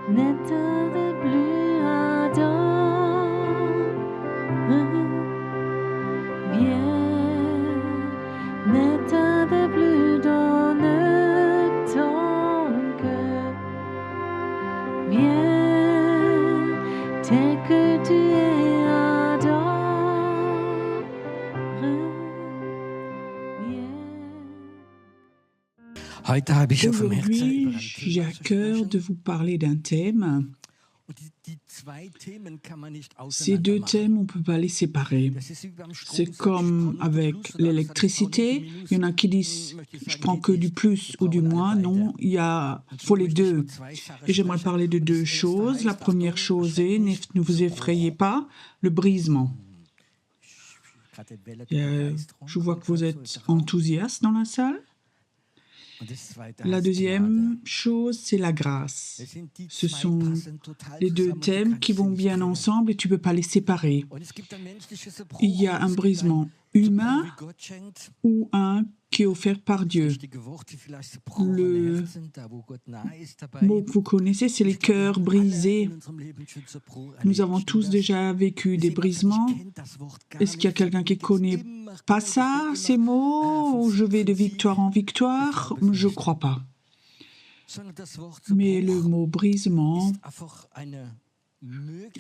N'état de bleu ardent, viens, n'état de bleu donne ton cœur, viens, tel que tu es ardent, viens. Aujourd'hui, j'ai à cœur de vous parler d'un thème. Ces deux thèmes, on ne peut pas les séparer. C'est comme avec l'électricité. Il y en a qui disent « je prends que du plus ou du moins ». Non, faut les deux. Et j'aimerais parler de deux choses. La première chose est, ne vous effrayez pas, le brisement. Je vois que vous êtes enthousiaste dans la salle. La deuxième chose, c'est la grâce. Ce sont les deux thèmes qui vont bien ensemble et tu ne peux pas les séparer. Il y a un brisement humain ou un qui est offert par Dieu. Le mot que vous connaissez, c'est les cœurs brisés. Nous avons tous déjà vécu des brisements. Est-ce qu'il y a quelqu'un qui ne connaît pas ça, ces mots? Je vais de victoire en victoire? Je ne crois pas. Mais le mot brisement,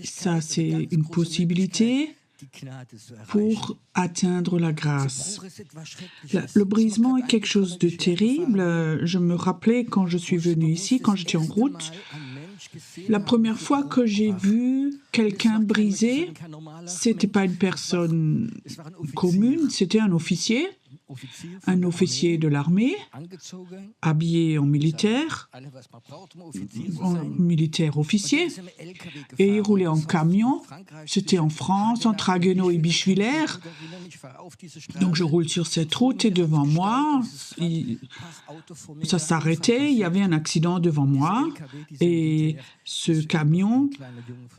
ça c'est une possibilité pour atteindre la grâce. Le brisement est quelque chose de terrible. Je me rappelais quand je suis venue ici, quand j'étais en route, la première fois que j'ai vu quelqu'un brisé, ce n'était pas une personne commune, c'était un officier de l'armée, habillé en militaire officier, et il roulait en camion. C'était en France, entre Haguenau et Bischwiller. Donc je roule sur cette route et devant moi, ça s'arrêtait, il y avait un accident devant moi et ce camion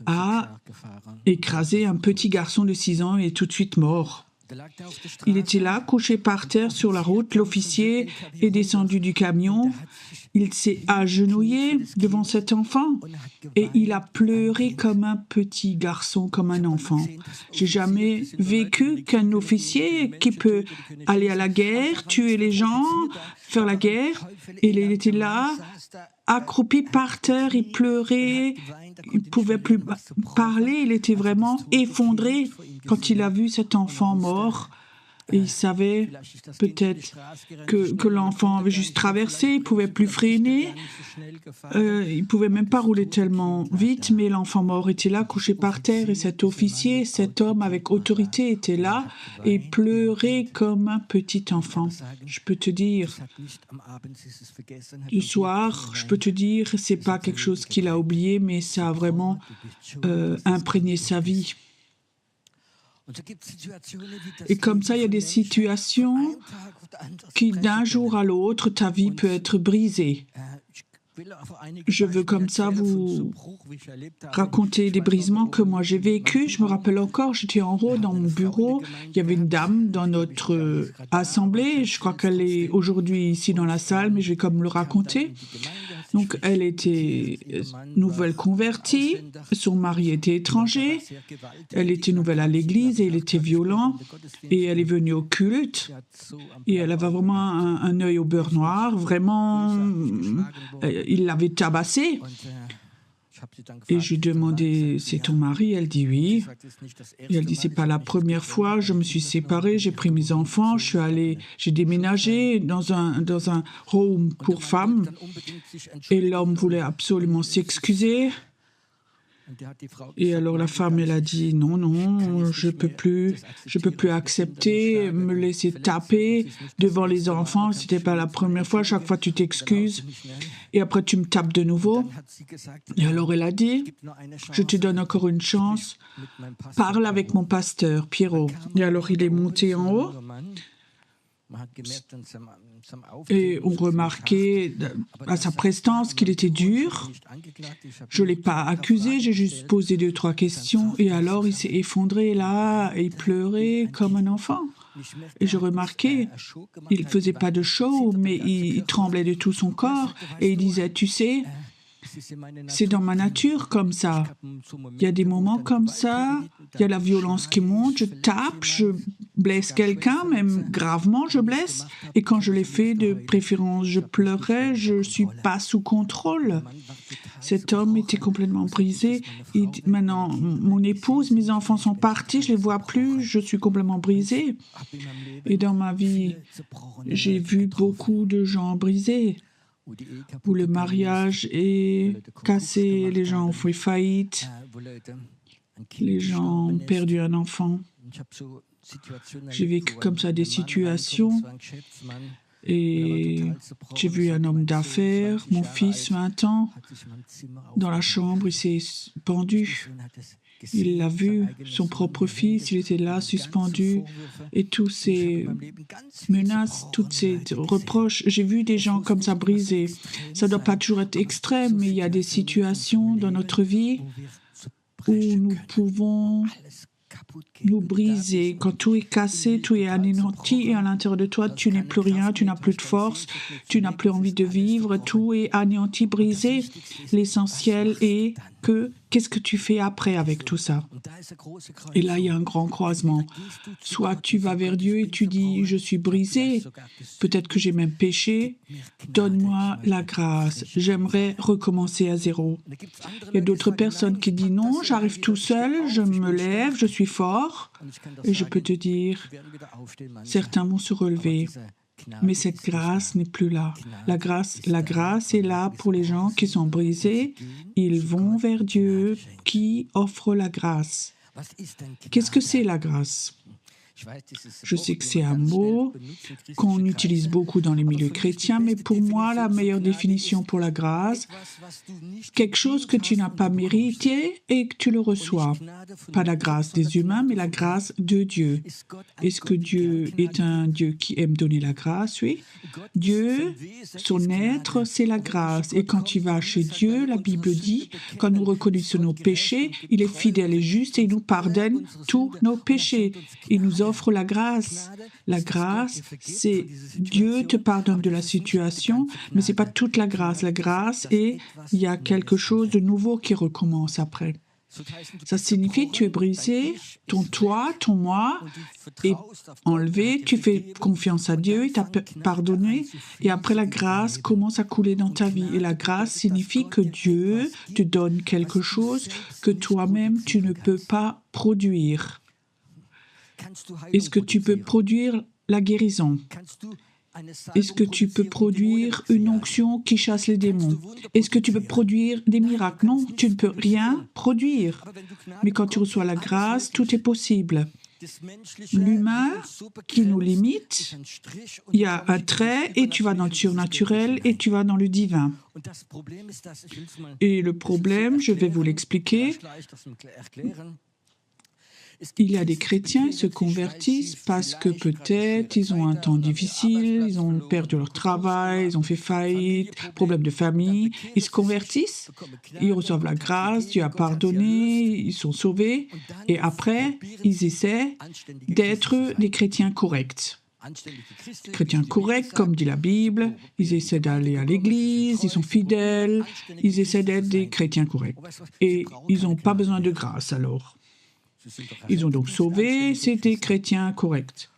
a écrasé un petit garçon de 6 ans et est tout de suite mort. Il était là, couché par terre sur la route. L'officier est descendu du camion. Il s'est agenouillé devant cet enfant et il a pleuré comme un petit garçon, comme un enfant. J'ai jamais vécu qu'un officier qui peut aller à la guerre, tuer les gens, faire la guerre. Et il était là, accroupi par terre, il pleurait, il ne pouvait plus parler, il était vraiment effondré quand il a vu cet enfant mort. Et il savait peut-être que l'enfant avait juste traversé, il ne pouvait plus freiner, il ne pouvait même pas rouler tellement vite, mais l'enfant mort était là, couché par terre, et cet officier, cet homme avec autorité était là et pleurait comme un petit enfant. Je peux te dire, du soir, je peux te dire, ce n'est pas quelque chose qu'il a oublié, mais ça a vraiment imprégné sa vie. Et comme ça, il y a des situations qui, d'un jour à l'autre, ta vie peut être brisée. Je veux comme ça vous raconter des brisements que moi j'ai vécu. Je me rappelle encore, j'étais en haut dans mon bureau. Il y avait une dame dans notre assemblée. Je crois qu'elle est aujourd'hui ici dans la salle, mais je vais comme le raconter. Donc, elle était nouvelle convertie, son mari était étranger, elle était nouvelle à l'église et il était violent. Et elle est venue au culte et elle avait vraiment un œil au beurre noir, vraiment, il l'avait tabassée. Et je lui ai demandé, c'est ton mari? Elle dit oui. Et elle dit, c'est pas la première fois, je me suis séparée, j'ai pris mes enfants, j'ai déménagé dans un home pour femmes. Et l'homme voulait absolument s'excuser. Et alors la femme, elle a dit non, je peux plus accepter, me laisser taper devant les enfants. C'était pas la première fois. Chaque fois tu t'excuses et après tu me tapes de nouveau. Et alors elle a dit, je te donne encore une chance. Parle avec mon pasteur Pierrot. Et alors il est monté en haut. Et on remarquait à sa prestance qu'il était dur. Je ne l'ai pas accusé, j'ai juste posé 2-3 questions. Et alors, il s'est effondré là, et il pleurait comme un enfant. Et je remarquais, il ne faisait pas de show, mais il tremblait de tout son corps. Et il disait, tu sais, c'est dans ma nature comme ça. Il y a des moments comme ça, il y a la violence qui monte, je tape, je blesse quelqu'un, même gravement je blesse. Et quand je l'ai fait, de préférence, je pleurais, je ne suis pas sous contrôle. Cet homme était complètement brisé. Maintenant, mon épouse, mes enfants sont partis, je ne les vois plus, je suis complètement brisée. Et dans ma vie, j'ai vu beaucoup de gens brisés, où le mariage est cassé, les gens ont fait faillite, les gens ont perdu un enfant. J'ai vécu comme ça des situations et j'ai vu un homme d'affaires, mon fils, 20 ans, dans la chambre, il s'est pendu. Il l'a vu, son propre fils, il était là, suspendu, et tous ces menaces, toutes ces reproches. J'ai vu des gens comme ça brisés. Ça ne doit pas toujours être extrême, mais il y a des situations dans notre vie où nous pouvons nous briser. Quand tout est cassé, tout est anéanti, et à l'intérieur de toi, tu n'es plus rien, tu n'as plus de force, tu n'as plus envie de vivre, tout est anéanti, brisé. L'essentiel est que qu'est-ce que tu fais après avec tout ça? Et là, il y a un grand croisement. Soit tu vas vers Dieu et tu dis, je suis brisé, peut-être que j'ai même péché, donne-moi la grâce, j'aimerais recommencer à zéro. Il y a d'autres personnes qui disent, non, j'arrive tout seul, je me lève, je suis fort, et je peux te dire, certains vont se relever. Mais cette grâce n'est plus là. La grâce est là pour les gens qui sont brisés. Ils vont vers Dieu qui offre la grâce. Qu'est-ce que c'est la grâce? Je sais que c'est un mot qu'on utilise beaucoup dans les milieux chrétiens, mais pour moi, la meilleure définition pour la grâce, quelque chose que tu n'as pas mérité et que tu le reçois. Pas la grâce des humains, mais la grâce de Dieu. Est-ce que Dieu est un Dieu qui aime donner la grâce? Oui. Dieu, son être, c'est la grâce. Et quand tu vas chez Dieu, la Bible dit, quand nous reconnaissons nos péchés, il est fidèle et juste et il nous pardonne tous nos péchés. Il nous offre la grâce. La grâce, c'est Dieu te pardonne de la situation, mais ce n'est pas toute la grâce. La grâce est, il y a quelque chose de nouveau qui recommence après. Ça signifie que tu es brisé, ton toi, ton moi est enlevé, tu fais confiance à Dieu, il t'a pardonné, et après la grâce commence à couler dans ta vie. Et la grâce signifie que Dieu te donne quelque chose que toi-même tu ne peux pas produire. Est-ce que tu peux produire la guérison? Est-ce que tu peux produire une onction qui chasse les démons? Est-ce que tu peux produire des miracles? Non, tu ne peux rien produire. Mais quand tu reçois la grâce, tout est possible. L'humain qui nous limite, il y a un trait et tu vas dans le surnaturel et tu vas dans le divin. Et le problème, je vais vous l'expliquer. Il y a des chrétiens qui se convertissent parce que peut-être ils ont un temps difficile, ils ont perdu leur travail, ils ont fait faillite, problème de famille. Ils se convertissent, ils reçoent la grâce, Dieu a pardonné, ils sont sauvés. Et après, ils essaient d'être des chrétiens corrects. Chrétiens corrects, comme dit la Bible, ils essaient d'aller à l'église, ils sont fidèles, ils essaient d'être des chrétiens corrects. Et ils n'ont pas besoin de grâce alors. Ils ont donc sauvé, c'est des chrétiens corrects.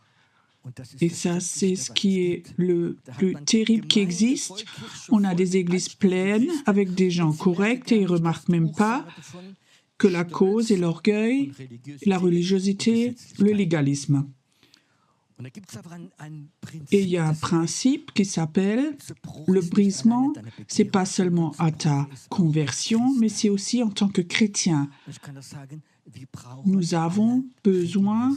Et ça, c'est ce qui est le plus terrible qui existe. On a des églises pleines avec des gens corrects et ils ne remarquent même pas que la cause est l'orgueil, la religiosité, le légalisme. Et il y a un principe qui s'appelle le brisement. Ce n'est pas seulement à ta conversion, mais c'est aussi en tant que chrétien. Nous avons besoin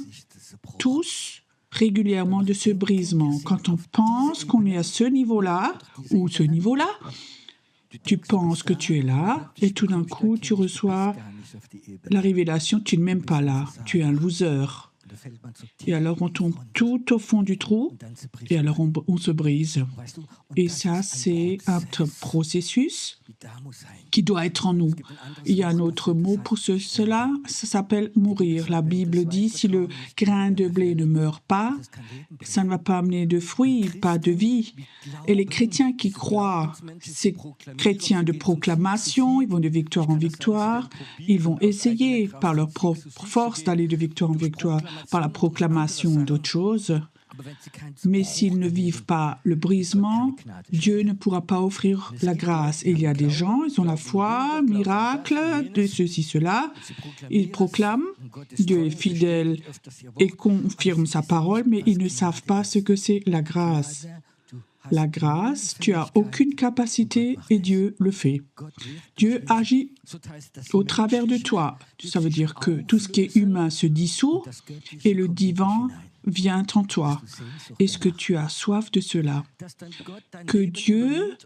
tous régulièrement de ce brisement. Quand on pense qu'on est à ce niveau-là ou ce niveau-là, tu penses que tu es là et tout d'un coup tu reçois la révélation, tu n'es même pas là, tu es un loser. Et alors on tombe tout au fond du trou et alors on se brise. Et ça, c'est un processus qui doit être en nous. Il y a un autre mot pour cela, ça s'appelle mourir. La Bible dit, si le grain de blé ne meurt pas, ça ne va pas amener de fruits, pas de vie. Et les chrétiens qui croient, ces chrétiens de proclamation, ils vont de victoire en victoire, ils vont essayer par leur propre force d'aller de victoire en victoire, par la proclamation d'autres choses. Mais s'ils ne vivent pas le brisement, Dieu ne pourra pas offrir la grâce. Et il y a des gens, ils ont la foi, miracle, de ceci, cela. Ils proclament, Dieu est fidèle et confirme sa parole, mais ils ne savent pas ce que c'est la grâce. La grâce, tu n'as aucune capacité et Dieu le fait. Dieu agit au travers de toi. Ça veut dire que tout ce qui est humain se dissout et le divin vient en toi. Est-ce que tu as soif de cela? Que Dieu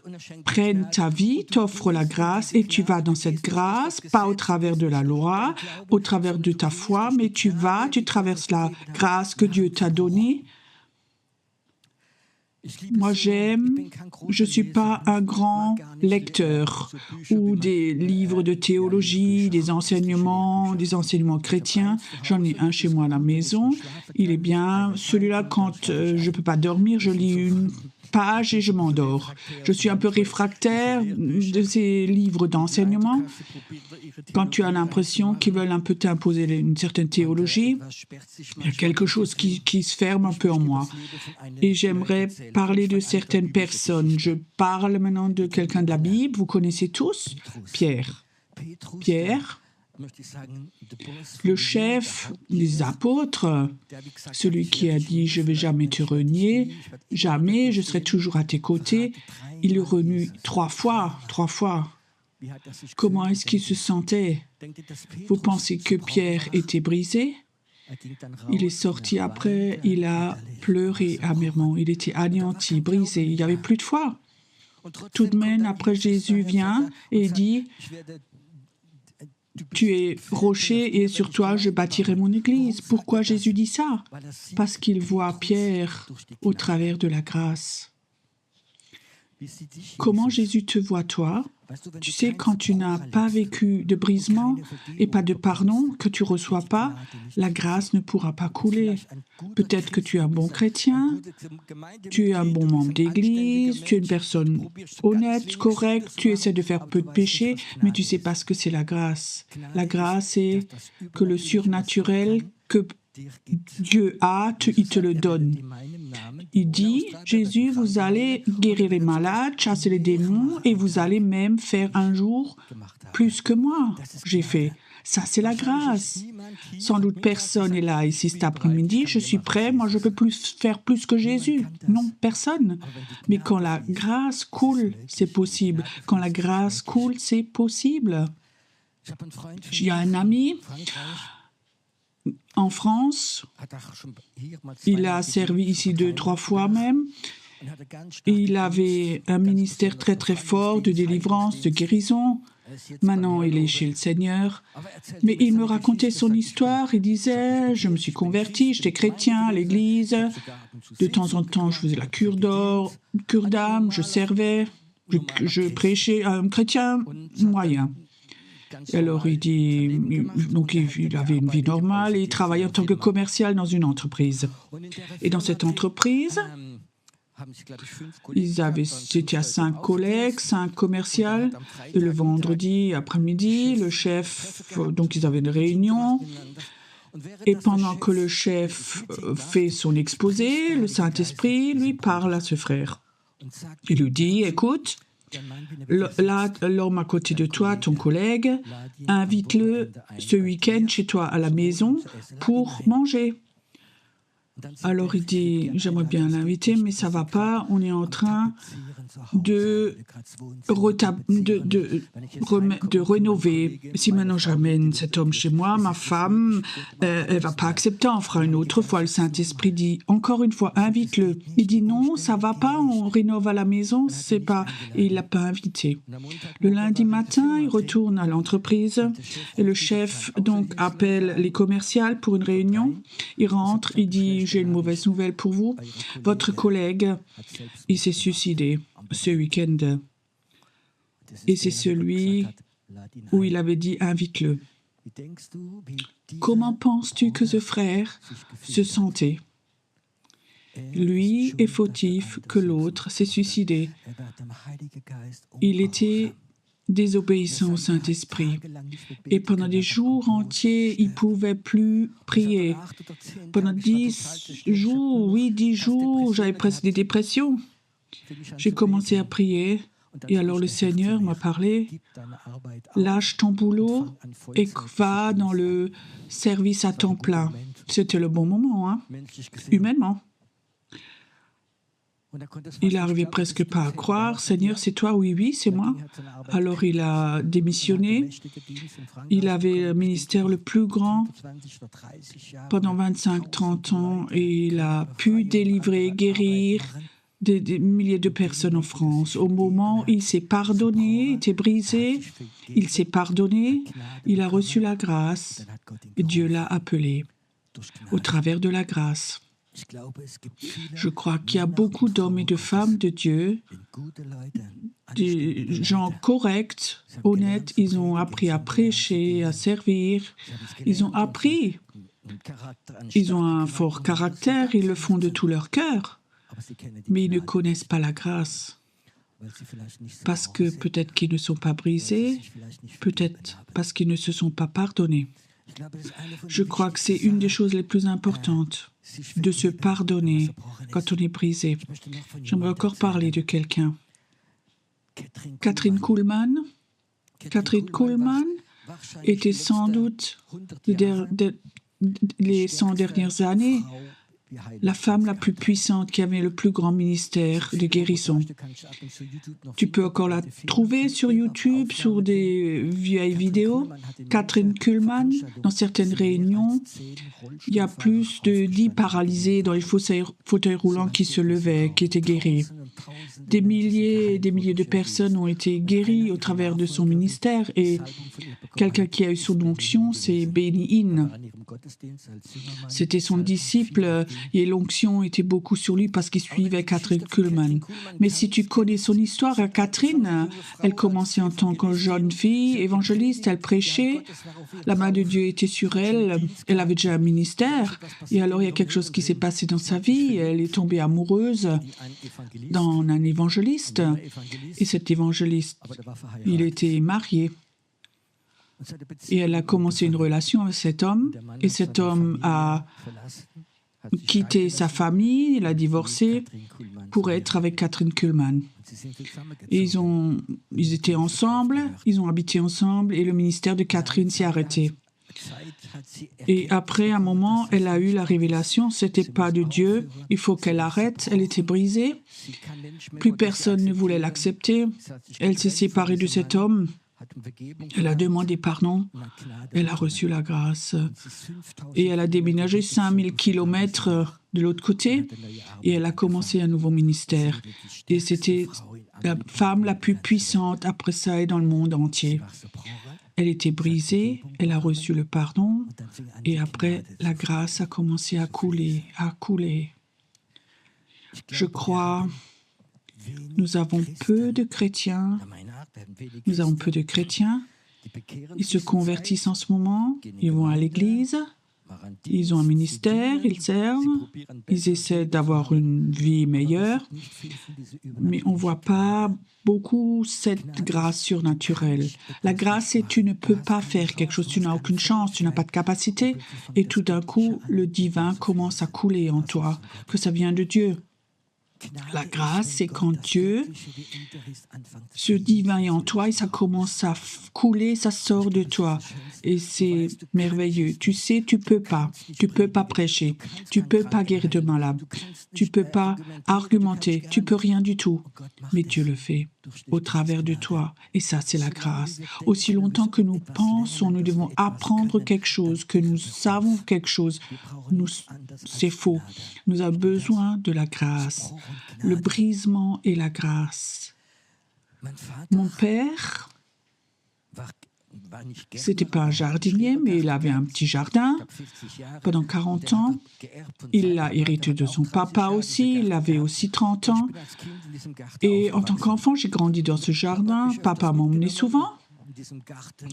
prenne ta vie, t'offre la grâce et tu vas dans cette grâce, pas au travers de la loi, au travers de ta foi, mais tu traverses la grâce que Dieu t'a donnée. Moi, je ne suis pas un grand lecteur ou des livres de théologie, des enseignements chrétiens. J'en ai un chez moi à la maison. Il est bien. Celui-là, quand je ne peux pas dormir, je lis une page et je m'endors. Je suis un peu réfractaire de ces livres d'enseignement. Quand tu as l'impression qu'ils veulent un peu t'imposer une certaine théologie, il y a quelque chose qui se ferme un peu en moi. Et j'aimerais parler de certaines personnes. Je parle maintenant de quelqu'un de la Bible. Vous connaissez tous Pierre. Pierre, le chef des apôtres, celui qui a dit « Je ne vais jamais te renier, jamais, je serai toujours à tes côtés », il le renie trois fois. Comment est-ce qu'il se sentait? Vous pensez que Pierre était brisé? Il est sorti après, il a pleuré amèrement, il était anéanti, brisé, il n'y avait plus de foi. Tout de même, après Jésus vient et dit « Tu es rocher et sur toi je bâtirai mon église. » Pourquoi Jésus dit ça? Parce qu'il voit Pierre au travers de la grâce. Comment Jésus te voit toi? Tu sais, quand tu n'as pas vécu de brisement et pas de pardon, que tu ne reçois pas, la grâce ne pourra pas couler. Peut-être que tu es un bon chrétien, tu es un bon membre d'église, tu es une personne honnête, correcte, tu essaies de faire peu de péché, mais tu ne sais pas ce que c'est la grâce. La grâce, c'est que le surnaturel que Dieu a, il te le donne. Il dit, Jésus, vous allez guérir les malades, chasser les démons et vous allez même faire un jour plus que moi. J'ai fait. Ça, c'est la grâce. Sans doute personne est là ici cet après-midi. Je suis prêt, moi je peux faire plus que Jésus. Non, personne. Mais quand la grâce coule, c'est possible. Quand la grâce coule, c'est possible. Il y a un ami en France, il a servi ici 2-3 fois même. Il avait un ministère très très fort de délivrance, de guérison. Maintenant, il est chez le Seigneur. Mais il me racontait son histoire. Il disait, je me suis converti, j'étais chrétien à l'église. De temps en temps, je faisais la cure d'âme, je servais, je prêchais à un chrétien moyen. Alors, il dit, donc il avait une vie normale et il travaillait en tant que commercial dans une entreprise. Et dans cette entreprise, c'était à 5 collègues, 5 commerciales. Et le vendredi après-midi, le chef, donc ils avaient une réunion. Et pendant que le chef fait son exposé, le Saint-Esprit lui parle à ce frère. Il lui dit, écoute, là, l'homme à côté de toi, ton collègue, invite-le ce week-end chez toi à la maison pour manger. Alors il dit, j'aimerais bien l'inviter, mais ça ne va pas, on est en train de rénover. Si maintenant j'amène cet homme chez moi, ma femme, elle ne va pas accepter, on fera une autre fois. Le Saint-Esprit dit, encore une fois, invite-le. Il dit non, ça ne va pas, on rénove à la maison, c'est pas... Et il ne l'a pas invité. Le lundi matin, il retourne à l'entreprise et le chef donc appelle les commerciales pour une réunion. Il rentre, il dit, j'ai une mauvaise nouvelle pour vous. Votre collègue, il s'est suicidé ce week-end. Et c'est celui où il avait dit « invite-le ». Comment penses-tu que ce frère se sentait? Lui est fautif que l'autre s'est suicidé. Il était désobéissant au Saint-Esprit. Et pendant des jours entiers, il ne pouvait plus prier. Pendant 10 jours, 10 jours, j'avais presque des dépressions. J'ai commencé à prier. Et alors le Seigneur m'a parlé, lâche ton boulot et va dans le service à temps plein. C'était le bon moment, hein, humainement. Il n'arrivait presque pas à croire, Seigneur, c'est toi? Oui, oui, c'est moi. Alors il a démissionné. Il avait le ministère le plus grand pendant 25-30 ans et il a pu délivrer, guérir des milliers de personnes en France. Au moment où il s'est pardonné, était brisé, il s'est pardonné, il a reçu la grâce et Dieu l'a appelé au travers de la grâce. Je crois qu'il y a beaucoup d'hommes et de femmes de Dieu, des gens corrects, honnêtes, ils ont appris à prêcher, à servir, ils ont appris, ils ont un fort caractère, ils le font de tout leur cœur. Mais ils ne connaissent pas la grâce, parce que peut-être qu'ils ne sont pas brisés, peut-être parce qu'ils ne se sont pas pardonnés. Je crois que c'est une des choses les plus importantes, de se pardonner quand on est brisé. J'aimerais encore parler de quelqu'un. Catherine Kuhlman. Catherine Kuhlman était sans doute, les 100 dernières années, la femme la plus puissante qui avait le plus grand ministère de guérison. Tu peux encore la trouver sur YouTube, sur des vieilles vidéos. Catherine Kuhlman, dans certaines réunions, il y a plus de 10 paralysés dans les fauteuils roulants qui se levaient, qui étaient guéris. Des milliers et des milliers de personnes ont été guéries au travers de son ministère et quelqu'un qui a eu son onction, c'est Benny Hinn. C'était son disciple et l'onction était beaucoup sur lui parce qu'il suivait Catherine Kuhlman. Mais si tu connais son histoire, Catherine, elle commençait en tant que jeune fille évangéliste, elle prêchait, la main de Dieu était sur elle, elle avait déjà un ministère et alors il y a quelque chose qui s'est passé dans sa vie, elle est tombée amoureuse d'un évangéliste et cet évangéliste, il était marié. Et elle a commencé une relation avec cet homme, et cet homme a quitté sa famille, il a divorcé pour être avec Catherine Kuhlman. Et ils étaient ensemble, ils ont habité ensemble, et le ministère de Catherine s'est arrêté. Et après un moment, elle a eu la révélation, c'était pas de Dieu, il faut qu'elle arrête, elle était brisée, plus personne ne voulait l'accepter, elle s'est séparée de cet homme. Elle a demandé pardon, elle a reçu la grâce et elle a déménagé 5000 kilomètres de l'autre côté et elle a commencé un nouveau ministère. Et c'était la femme la plus puissante après ça et dans le monde entier. Elle était brisée, elle a reçu le pardon et après la grâce a commencé à couler, Je crois, nous avons peu de chrétiens. Ils se convertissent en ce moment, ils vont à l'église, ils ont un ministère, ils servent, ils essaient d'avoir une vie meilleure, mais on ne voit pas beaucoup cette grâce surnaturelle. La grâce, c'est tu ne peux pas faire quelque chose, tu n'as aucune chance, tu n'as pas de capacité, et tout d'un coup, le divin commence à couler en toi, que ça vient de Dieu. La grâce, c'est quand Dieu, ce divin est en toi et ça commence à couler, ça sort de toi. Et c'est merveilleux. Tu sais, tu peux pas prêcher, tu peux pas guérir de malade, tu peux pas argumenter, tu peux rien du tout. Mais Dieu le fait au travers de toi. Et ça, c'est la grâce. Aussi longtemps que nous pensons, nous devons apprendre quelque chose, que nous savons quelque chose, c'est faux. Nous avons besoin de la grâce. Le brisement et la grâce. Mon père C'était pas un jardinier, mais il avait un petit jardin pendant 40 ans. Il l'a hérité de son papa aussi, il avait aussi 30 ans. Et en tant qu'enfant, j'ai grandi dans ce jardin. Papa m'emmenait souvent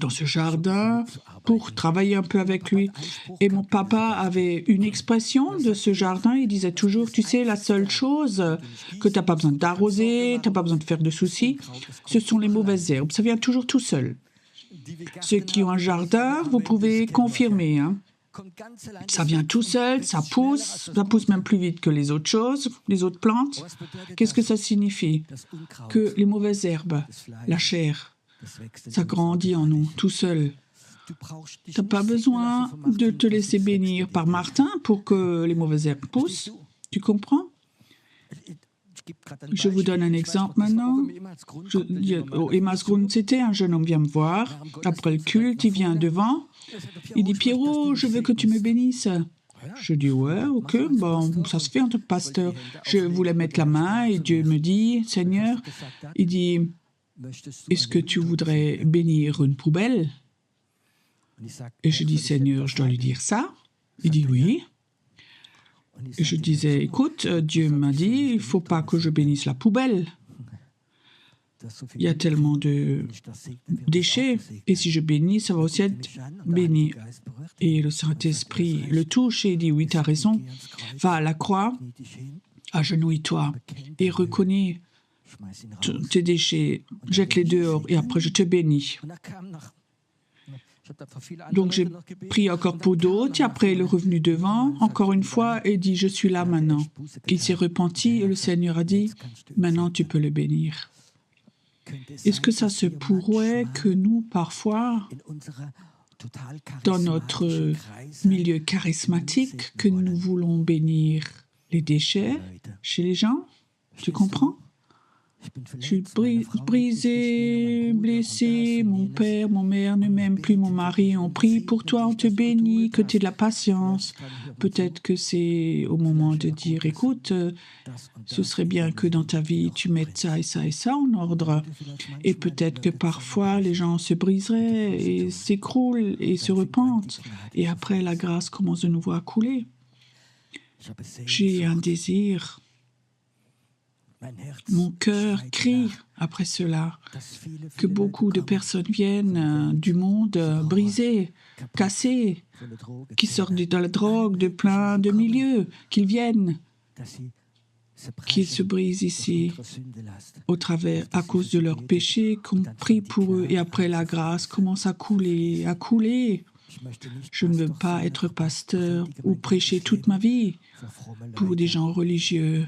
dans ce jardin pour travailler un peu avec lui. Et mon papa avait une expression de ce jardin, il disait toujours, tu sais, la seule chose que tu n'as pas besoin d'arroser, tu n'as pas besoin de faire de soucis, ce sont les mauvaises herbes. Ça vient toujours tout seul. Ceux qui ont un jardin, vous pouvez confirmer. Ça vient tout seul, ça pousse même plus vite que les autres choses, les autres plantes. Qu'est-ce que ça signifie? Que les mauvaises herbes, la chair, ça grandit en nous, tout seul. Tu n'as pas besoin de te laisser bénir par Martin pour que les mauvaises herbes poussent. Tu comprends? Je vous donne un exemple maintenant. Au Emmausgrund, c'était un jeune homme vient me voir. Après le culte, il vient devant. Il dit, Pierrot, je veux que tu me bénisses. Je dis, ouais, ok, bon, ça se fait en tant que pasteur. Je voulais mettre la main et Dieu me dit, Seigneur, il dit, est-ce que tu voudrais bénir une poubelle? Et je dis, Seigneur, je dois lui dire ça? Il dit, oui. Et je disais, écoute, Dieu m'a dit, il ne faut pas que je bénisse la poubelle. Il y a tellement de déchets, et si je bénis, ça va aussi être béni. Et le Saint-Esprit le touche et dit, oui, tu as raison, va à la croix, agenouille-toi et reconnais tes déchets, jette-les dehors et après je te bénis. Donc j'ai prié encore pour d'autres et après il est revenu devant, encore une fois, et dit, je suis là maintenant. Il s'est repenti et le Seigneur a dit, maintenant tu peux le bénir. Est-ce que ça se pourrait que nous, parfois, dans notre milieu charismatique, que nous voulons bénir les déchets chez les gens? Tu comprends? Je suis brisé, blessé, mon père, mon mère ne m'aiment plus, mon mari, on prie pour toi, on te bénit, que tu aies de la patience. Peut-être que c'est au moment de dire, écoute, ce serait bien que dans ta vie, tu mettes ça et ça et ça en ordre. Et peut-être que parfois, les gens se briseraient et s'écroulent et se repentent. Et après, la grâce commence de nouveau à couler. J'ai un désir. Mon cœur crie après cela, que beaucoup de personnes viennent du monde brisées, cassées, qui sortent de la drogue, de plein de milieux, qu'ils viennent, qu'ils se brisent ici au travers, à cause de leurs péchés, qu'on prie pour eux, et après la grâce commence à couler, à couler. Je ne veux pas être pasteur ou prêcher toute ma vie pour des gens religieux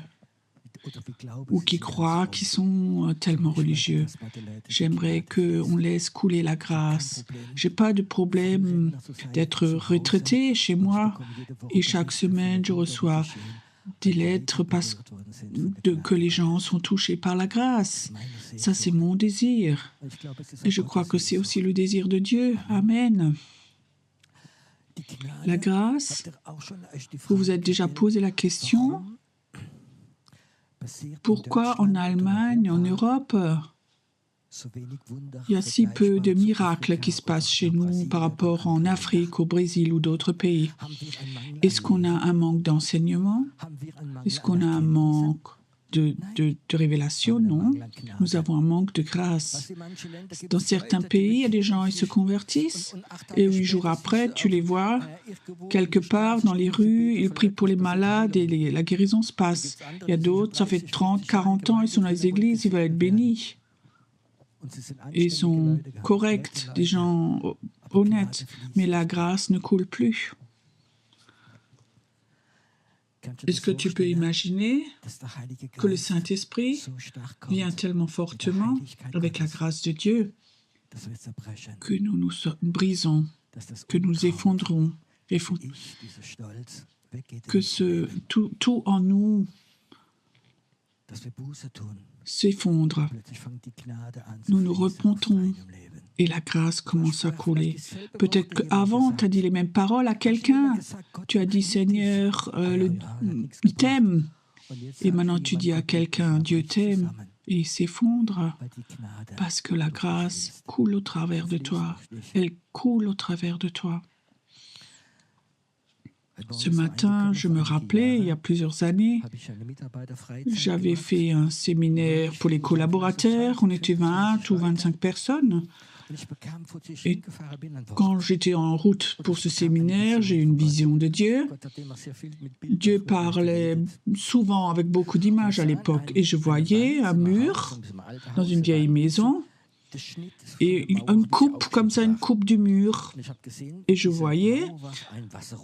ou qui croient, qui sont tellement religieux. J'aimerais qu'on laisse couler la grâce. Je n'ai pas de problème d'être retraité chez moi et chaque semaine, je reçois des lettres que les gens sont touchés par la grâce. Ça, c'est mon désir. Et je crois que c'est aussi le désir de Dieu. Amen. La grâce, vous vous êtes déjà posé la question, pourquoi en Allemagne, en Europe, il y a si peu de miracles qui se passent chez nous par rapport en Afrique, au Brésil ou d'autres pays? Est-ce qu'on a un manque d'enseignement? Est-ce qu'on a un manque de révélation? Non. Nous avons un manque de grâce. Dans certains pays, il y a des gens, ils se convertissent et 8 jours après, tu les vois quelque part dans les rues, ils prient pour les malades et la guérison se passe. Il y a d'autres, ça fait 30, 40 ans, ils sont dans les églises, ils veulent être bénis. Et ils sont corrects, des gens honnêtes, mais la grâce ne coule plus. Est-ce que tu peux imaginer que le Saint-Esprit vient tellement fortement avec la grâce de Dieu que nous nous brisons, que nous effondrons, que tout en nous s'effondre. Nous nous repentons et la grâce commence à couler. Peut-être qu'avant, tu as dit les mêmes paroles à quelqu'un. Tu as dit, Seigneur, il t'aime. Et maintenant, tu dis à quelqu'un, Dieu t'aime. et s'effondre parce que la grâce coule au travers de toi. Elle coule au travers de toi. Ce matin, je me rappelais, il y a plusieurs années, j'avais fait un séminaire pour les collaborateurs. On était 20 ou 25 personnes. Et quand j'étais en route pour ce séminaire, j'ai eu une vision de Dieu. Dieu parlait souvent avec beaucoup d'images à l'époque. Et je voyais un mur dans une vieille maison et une coupe, comme ça, une coupe du mur. Et je voyais,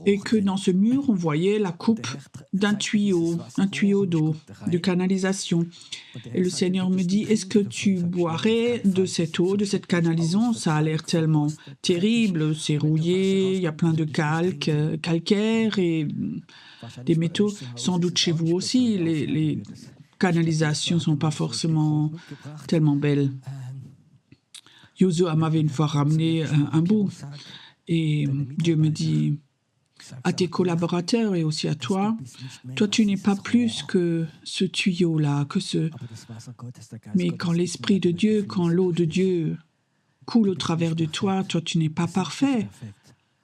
et que dans ce mur, on voyait la coupe d'un tuyau d'eau, de canalisation. Et le Seigneur me dit, est-ce que tu boirais de cette eau, de cette canalisation? Ça a l'air tellement terrible, c'est rouillé, il y a plein de calcaire et des métaux. Sans doute chez vous aussi, les canalisations ne sont pas forcément tellement belles. Yoshua m'avait une fois ramené un bout et Dieu me dit à tes collaborateurs et aussi à toi, tu n'es pas plus que ce tuyau-là, que ce... Mais quand l'Esprit de Dieu, quand l'eau de Dieu coule au travers de toi, tu n'es pas parfait.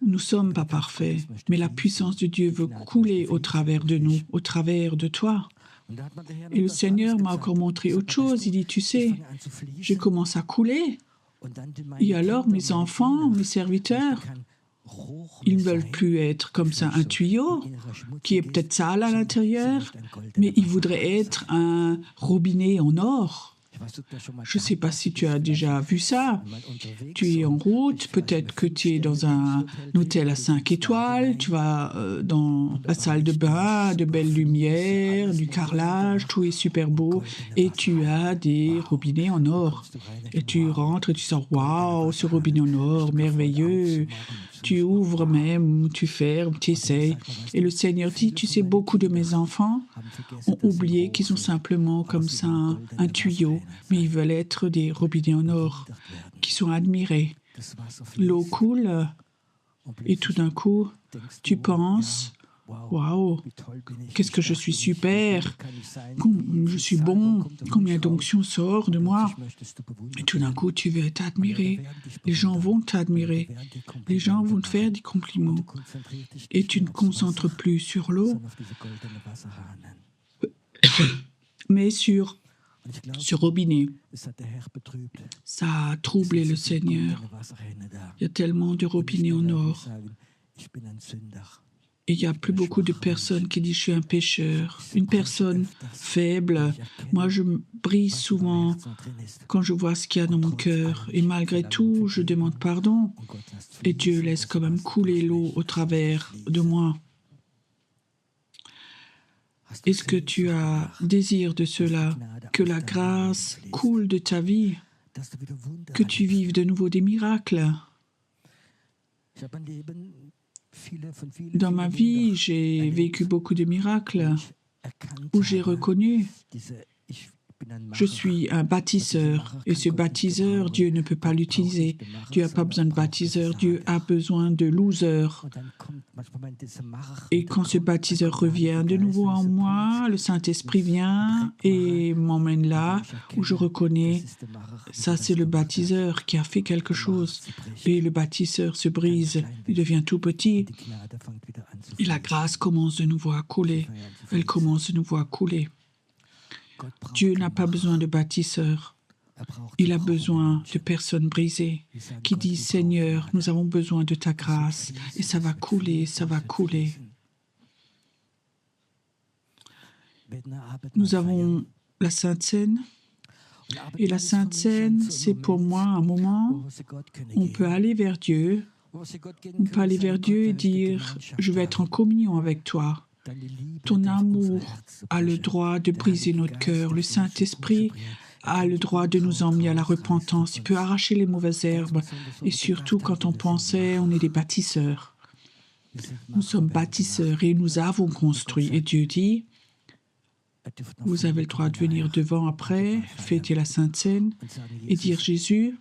Nous ne sommes pas parfaits, mais la puissance de Dieu veut couler au travers de nous, au travers de toi. Et le Seigneur m'a encore montré autre chose. Il dit, tu sais, je commence à couler. Et alors, mes enfants, mes serviteurs, ils ne veulent plus être comme ça un tuyau qui est peut-être sale à l'intérieur, mais ils voudraient être un robinet en or. Je ne sais pas si tu as déjà vu ça. Tu es en route, peut-être que tu es dans un hôtel à 5 étoiles, tu vas dans la salle de bain, de belles lumières, du carrelage, tout est super beau, et tu as des robinets en or. Et tu rentres et tu sors, waouh, ce robinet en or, merveilleux. Tu ouvres même, tu fermes, tu essayes. Et le Seigneur dit, tu sais, beaucoup de mes enfants ont oublié qu'ils sont simplement comme ça un tuyau, mais ils veulent être des robinets en or qui sont admirés. L'eau coule et tout d'un coup, tu penses, waouh, qu'est-ce que je suis super, je suis bon, combien d'onction sort de moi. Et tout d'un coup, tu veux t'admirer. Les gens vont t'admirer. Les gens vont te faire des compliments. Et tu ne concentres plus sur l'eau, mais sur ce robinet. Ça a troublé le Seigneur. Il y a tellement de robinets en or. Et il n'y a plus beaucoup de personnes qui disent « je suis un pécheur », une personne faible. Moi, je brise souvent quand je vois ce qu'il y a dans mon cœur. Et malgré tout, je demande pardon. Et Dieu laisse quand même couler l'eau au travers de moi. Est-ce que tu as désir de cela, que la grâce coule de ta vie, que tu vives de nouveau des miracles? Dans ma vie, j'ai vécu beaucoup de miracles où j'ai reconnu je suis un bâtisseur et ce bâtisseur, Dieu ne peut pas l'utiliser. Dieu n'a pas besoin de bâtisseur, Dieu a besoin de losers. Et quand ce bâtisseur revient de nouveau en moi, le Saint-Esprit vient et m'emmène là où je reconnais, ça c'est le bâtisseur qui a fait quelque chose. Et le bâtisseur se brise, il devient tout petit. Et la grâce commence de nouveau à couler. Elle commence de nouveau à couler. Dieu n'a pas besoin de bâtisseurs. Il a besoin de personnes brisées qui disent « Seigneur, nous avons besoin de ta grâce. » Et ça va couler, ça va couler. Nous avons la Sainte Seine. Et la Sainte Seine, c'est pour moi un moment où on peut aller vers Dieu. On peut aller vers Dieu et dire « Je vais être en communion avec toi. » Ton amour a le droit de briser notre cœur. Le Saint-Esprit a le droit de nous emmener à la repentance. Il peut arracher les mauvaises herbes. Et surtout, quand on pensait, on est des bâtisseurs. Nous sommes bâtisseurs et nous avons construit. Et Dieu dit, vous avez le droit de venir devant après, fêter la Sainte Seine et dire, Jésus,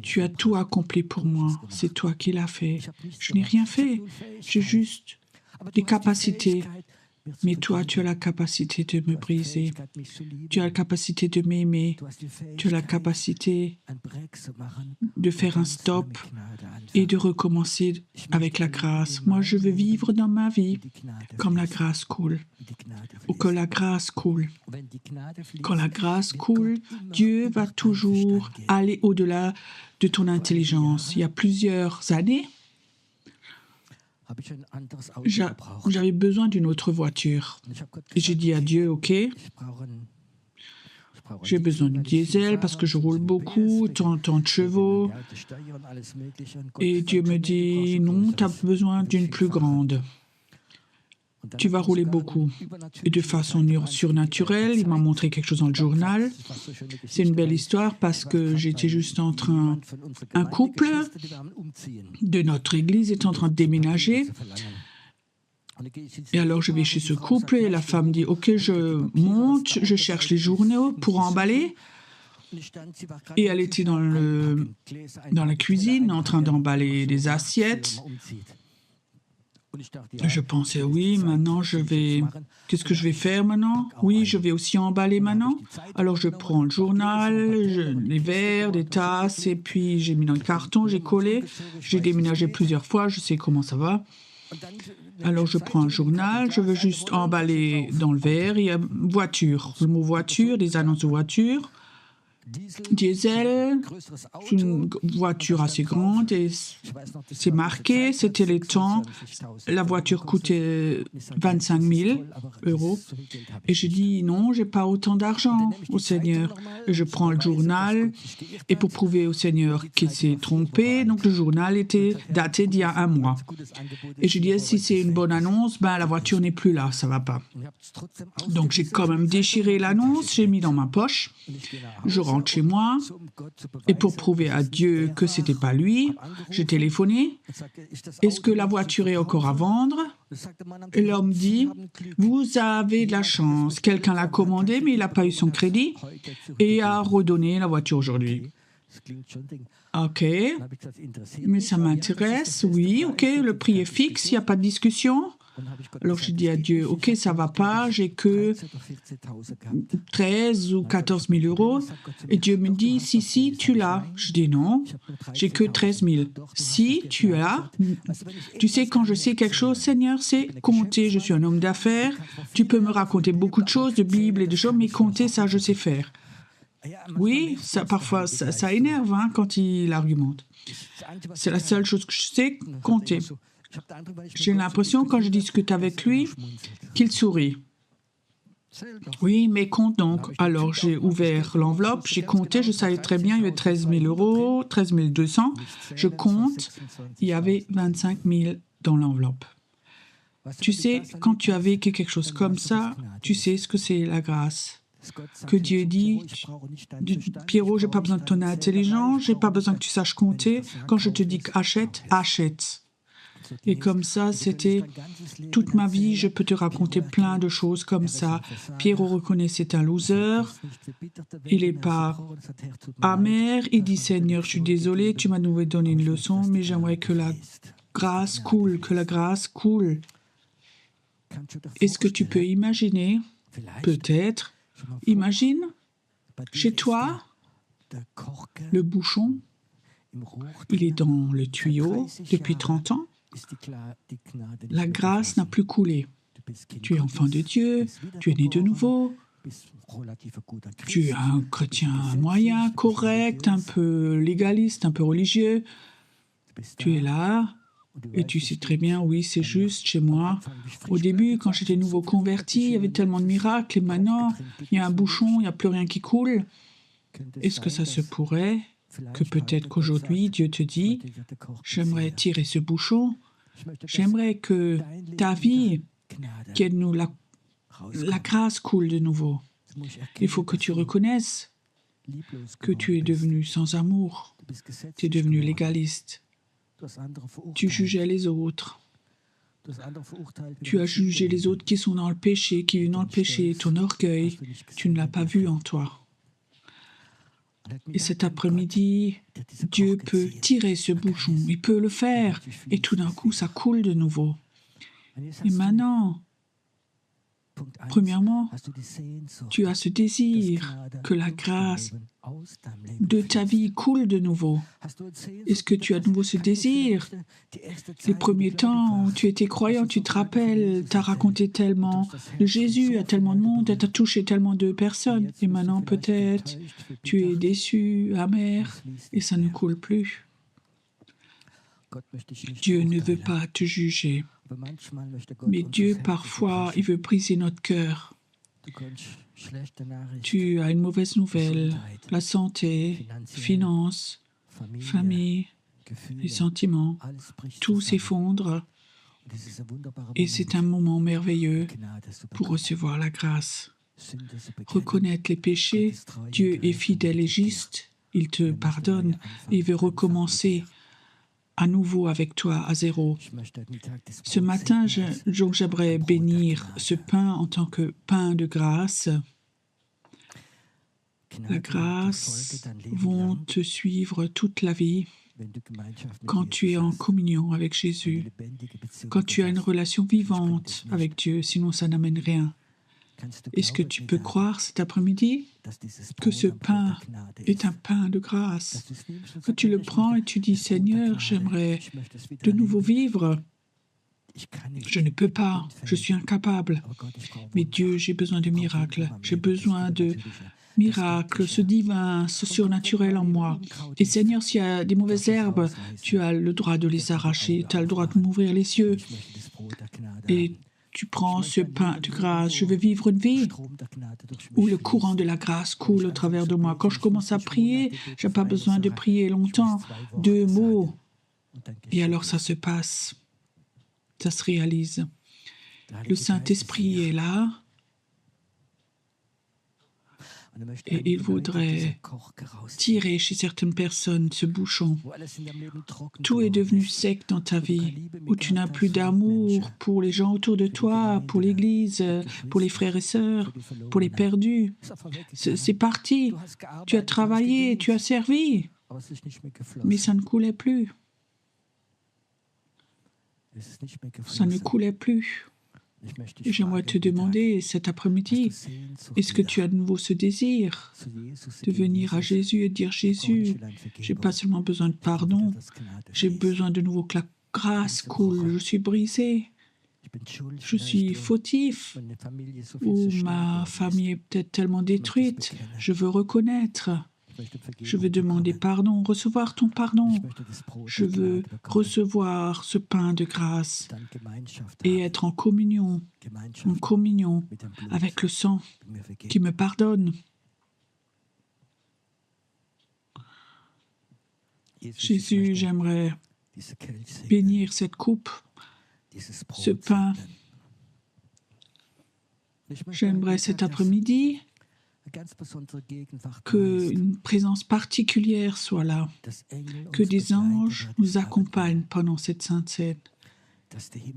tu as tout accompli pour moi. C'est toi qui l'as fait. Je n'ai rien fait. J'ai juste des capacités Mais toi, tu as la capacité de me briser. Tu as la capacité de m'aimer. Tu as la capacité de faire un stop et de recommencer avec la grâce. Moi, je veux vivre dans ma vie comme la grâce coule. Ou que la grâce coule. Quand la grâce coule, Dieu va toujours aller au-delà de ton intelligence. Il y a plusieurs années, j'avais besoin d'une autre voiture. Et j'ai dit à Dieu, OK, j'ai besoin de diesel parce que je roule beaucoup, tant de chevaux. Et Dieu me dit, non, tu as besoin d'une plus grande. Tu vas rouler beaucoup. Et de façon surnaturelle, il m'a montré quelque chose dans le journal. C'est une belle histoire parce que j'étais juste en train... Un couple de notre église est en train de déménager. Et alors je vais chez ce couple et la femme dit « Ok, je monte, je cherche les journaux pour emballer. » Et elle était dans la cuisine en train d'emballer des assiettes. Je pensais, oui, maintenant je vais... Qu'est-ce que je vais faire maintenant? Oui, je vais aussi emballer maintenant. Alors je prends le journal, les verres, les tasses, et puis j'ai mis dans le carton, j'ai collé. J'ai déménagé plusieurs fois, je sais comment ça va. Alors je prends un journal, je veux juste emballer dans le verre. Il y a voiture, le mot voiture, des annonces de voiture. Diesel, une voiture assez grande et c'est marqué, c'était les temps, la voiture coûtait 25 000 €. Et j'ai dit non, j'ai pas autant d'argent au Seigneur. Et je prends le journal et pour prouver au Seigneur qu'il s'est trompé, donc le journal était daté d'il y a un mois. Et je dis si c'est une bonne annonce, ben la voiture n'est plus là, ça va pas. Donc j'ai quand même déchiré l'annonce, j'ai mis dans ma poche. Je rentre chez moi et pour prouver à Dieu que c'était pas lui, j'ai téléphoné. Est-ce que la voiture est encore à vendre? Et l'homme dit, vous avez de la chance. Quelqu'un l'a commandé, mais il n'a pas eu son crédit et a redonné la voiture aujourd'hui. Ok, mais ça m'intéresse. Oui, ok, le prix est fixe, il n'y a pas de discussion. Alors je dis à Dieu, ok, ça va pas, j'ai que 13 ou 14 000 €. Et Dieu me dit, si, tu l'as. Je dis non, j'ai que 13 000. Si, tu as. Tu sais, quand je sais quelque chose, Seigneur, c'est compter. Je suis un homme d'affaires. Tu peux me raconter beaucoup de choses, de Bible et de choses, mais compter, ça, je sais faire. Oui, ça, parfois, ça énerve quand il argumente. C'est la seule chose que je sais, compter. J'ai l'impression, quand je discute avec lui, qu'il sourit. Oui, mais compte donc. Alors, j'ai ouvert l'enveloppe, j'ai compté, je savais très bien, il y avait 13 000 €, 13 200. Je compte, il y avait 25 000 dans l'enveloppe. Tu sais, quand tu as vécu quelque chose comme ça, tu sais ce que c'est la grâce. Que Dieu dit, Pierrot, j'ai pas besoin de ton intelligence, j'ai pas besoin que tu saches compter. Quand je te dis qu'achète, achète. Et comme ça, c'était toute ma vie. Je peux te raconter plein de choses comme ça. Pierrot reconnaît c'est un loser. Il n'est pas amer. Il dit, Seigneur, je suis désolé, tu m'as donné une leçon, mais j'aimerais que la grâce coule, que la grâce coule. Est-ce que tu peux imaginer? Peut-être. Imagine, chez toi, le bouchon, il est dans le tuyau depuis 30 ans. La grâce n'a plus coulé. Tu es enfant de Dieu, tu es né de nouveau, tu es un chrétien moyen, correct, un peu légaliste, un peu religieux. Tu es là et tu sais très bien, oui, c'est juste chez moi. Au début, quand j'étais nouveau converti, il y avait tellement de miracles et maintenant, il y a un bouchon, il n'y a plus rien qui coule. Est-ce que ça se pourrait que peut-être qu'aujourd'hui, Dieu te dit, j'aimerais tirer ce bouchon, j'aimerais que ta vie, la grâce coule de nouveau. Il faut que tu reconnaisses que tu es devenu sans amour, tu es devenu légaliste. Tu jugeais les autres. Tu as jugé les autres qui sont dans le péché, qui vivent dans le péché, ton orgueil, tu ne l'as pas vu en toi. Et cet après-midi, Dieu peut tirer ce bouchon, il peut le faire, et tout d'un coup, ça coule de nouveau. Et maintenant, Premièrement, tu as ce désir que la grâce de ta vie coule de nouveau. Est-ce que tu as de nouveau ce désir? Les premiers temps où tu étais croyant, tu te rappelles, tu as raconté tellement de Jésus à tellement de monde, tu as touché tellement de personnes. Et maintenant, peut-être, tu es déçu, amer, et ça ne coule plus. Dieu ne veut pas te juger. Mais Dieu, parfois, il veut briser notre cœur. Tu as une mauvaise nouvelle, la santé, finances, famille, les sentiments, tout s'effondre. Et c'est un moment merveilleux pour recevoir la grâce. Reconnaître les péchés, Dieu est fidèle et juste, il te pardonne, il veut recommencer à nouveau avec toi, à zéro. Ce matin, j'aimerais bénir ce pain en tant que pain de grâce. La grâce vont te suivre toute la vie quand tu es en communion avec Jésus, quand tu as une relation vivante avec Dieu, sinon ça n'amène rien. Est-ce que tu peux croire cet après-midi que ce pain est un pain de grâce? Quand tu le prends et tu dis, Seigneur, j'aimerais de nouveau vivre. Je ne peux pas, je suis incapable. Mais Dieu, j'ai besoin de miracles. J'ai besoin de miracles, ce divin, ce surnaturel en moi. Et Seigneur, s'il y a des mauvaises herbes, tu as le droit de les arracher. Tu as le droit de m'ouvrir les yeux. Et tu prends ce pain de grâce. Je veux vivre une vie où le courant de la grâce coule au travers de moi. Quand je commence à prier, je n'ai pas besoin de prier longtemps. 2 mots. Et alors ça se passe. Ça se réalise. Le Saint-Esprit est là. Et il voudrait tirer chez certaines personnes ce bouchon. Tout est devenu sec dans ta vie, où tu n'as plus d'amour pour les gens autour de toi, pour l'Église, pour les frères et sœurs, pour les perdus. C'est parti. Tu as travaillé, tu as servi, mais ça ne coulait plus. Ça ne coulait plus. Et j'aimerais te demander cet après-midi, est-ce que tu as de nouveau ce désir de venir à Jésus et dire, Jésus, je n'ai pas seulement besoin de pardon, j'ai besoin de nouveau que la grâce coule, je suis brisé, je suis fautif, ou ma famille est peut-être tellement détruite, je veux reconnaître. Je veux demander pardon, recevoir ton pardon. Je veux recevoir ce pain de grâce et être en communion avec le sang qui me pardonne. Jésus, j'aimerais bénir cette coupe, ce pain. J'aimerais cet après-midi qu'une présence particulière soit là, que des anges nous accompagnent pendant cette sainte scène,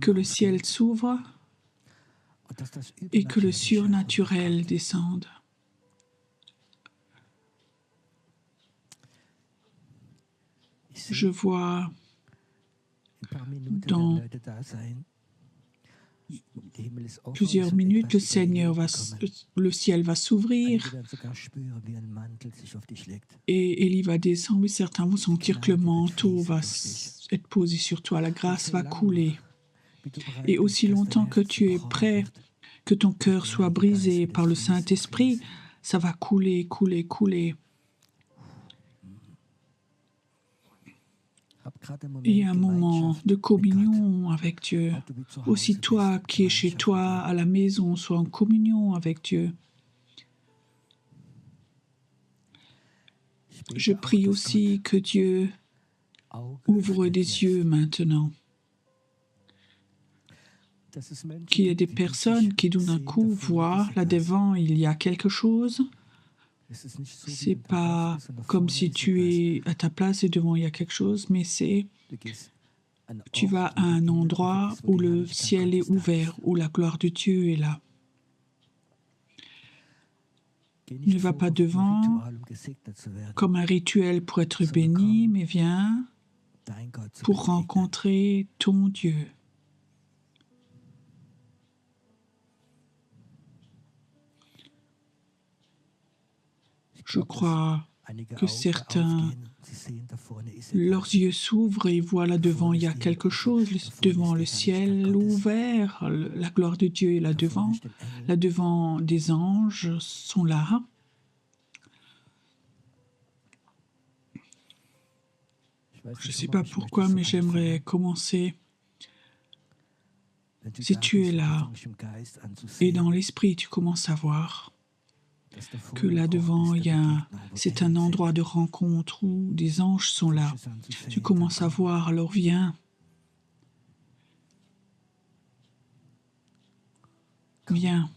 que le ciel s'ouvre et que le surnaturel descende. Je vois dans plusieurs minutes, le ciel va s'ouvrir et Élie va descendre. Certains vont sentir que le manteau va être posé sur toi. La grâce va couler. Et aussi longtemps que tu es prêt, que ton cœur soit brisé par le Saint-Esprit, ça va couler, couler, couler. Et un moment de communion avec Dieu. Aussi toi qui es chez toi à la maison, sois en communion avec Dieu. Je prie aussi que Dieu ouvre des yeux maintenant. Qu'il y ait des personnes qui d'un coup voient là devant, il y a quelque chose. C'est pas comme si tu es à ta place et devant il y a quelque chose, mais c'est tu vas à un endroit où le ciel est ouvert, où la gloire de Dieu est là. Ne va pas devant comme un rituel pour être béni, mais viens pour rencontrer ton Dieu. Je crois que certains, leurs yeux s'ouvrent et voient là devant, il y a quelque chose, devant le ciel ouvert, la gloire de Dieu est là devant des anges sont là. Je ne sais pas pourquoi, mais j'aimerais commencer. Si tu es là et dans l'esprit, tu commences à voir que là devant, c'est un endroit de rencontre où des anges sont là. Tu commences à voir, alors viens. Viens.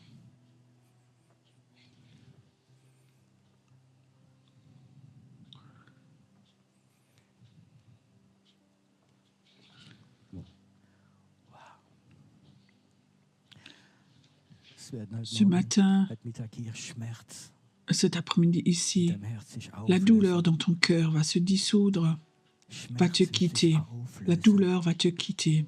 Ce matin, cet après-midi ici, la douleur dans ton cœur va se dissoudre, va te quitter. La douleur va te quitter.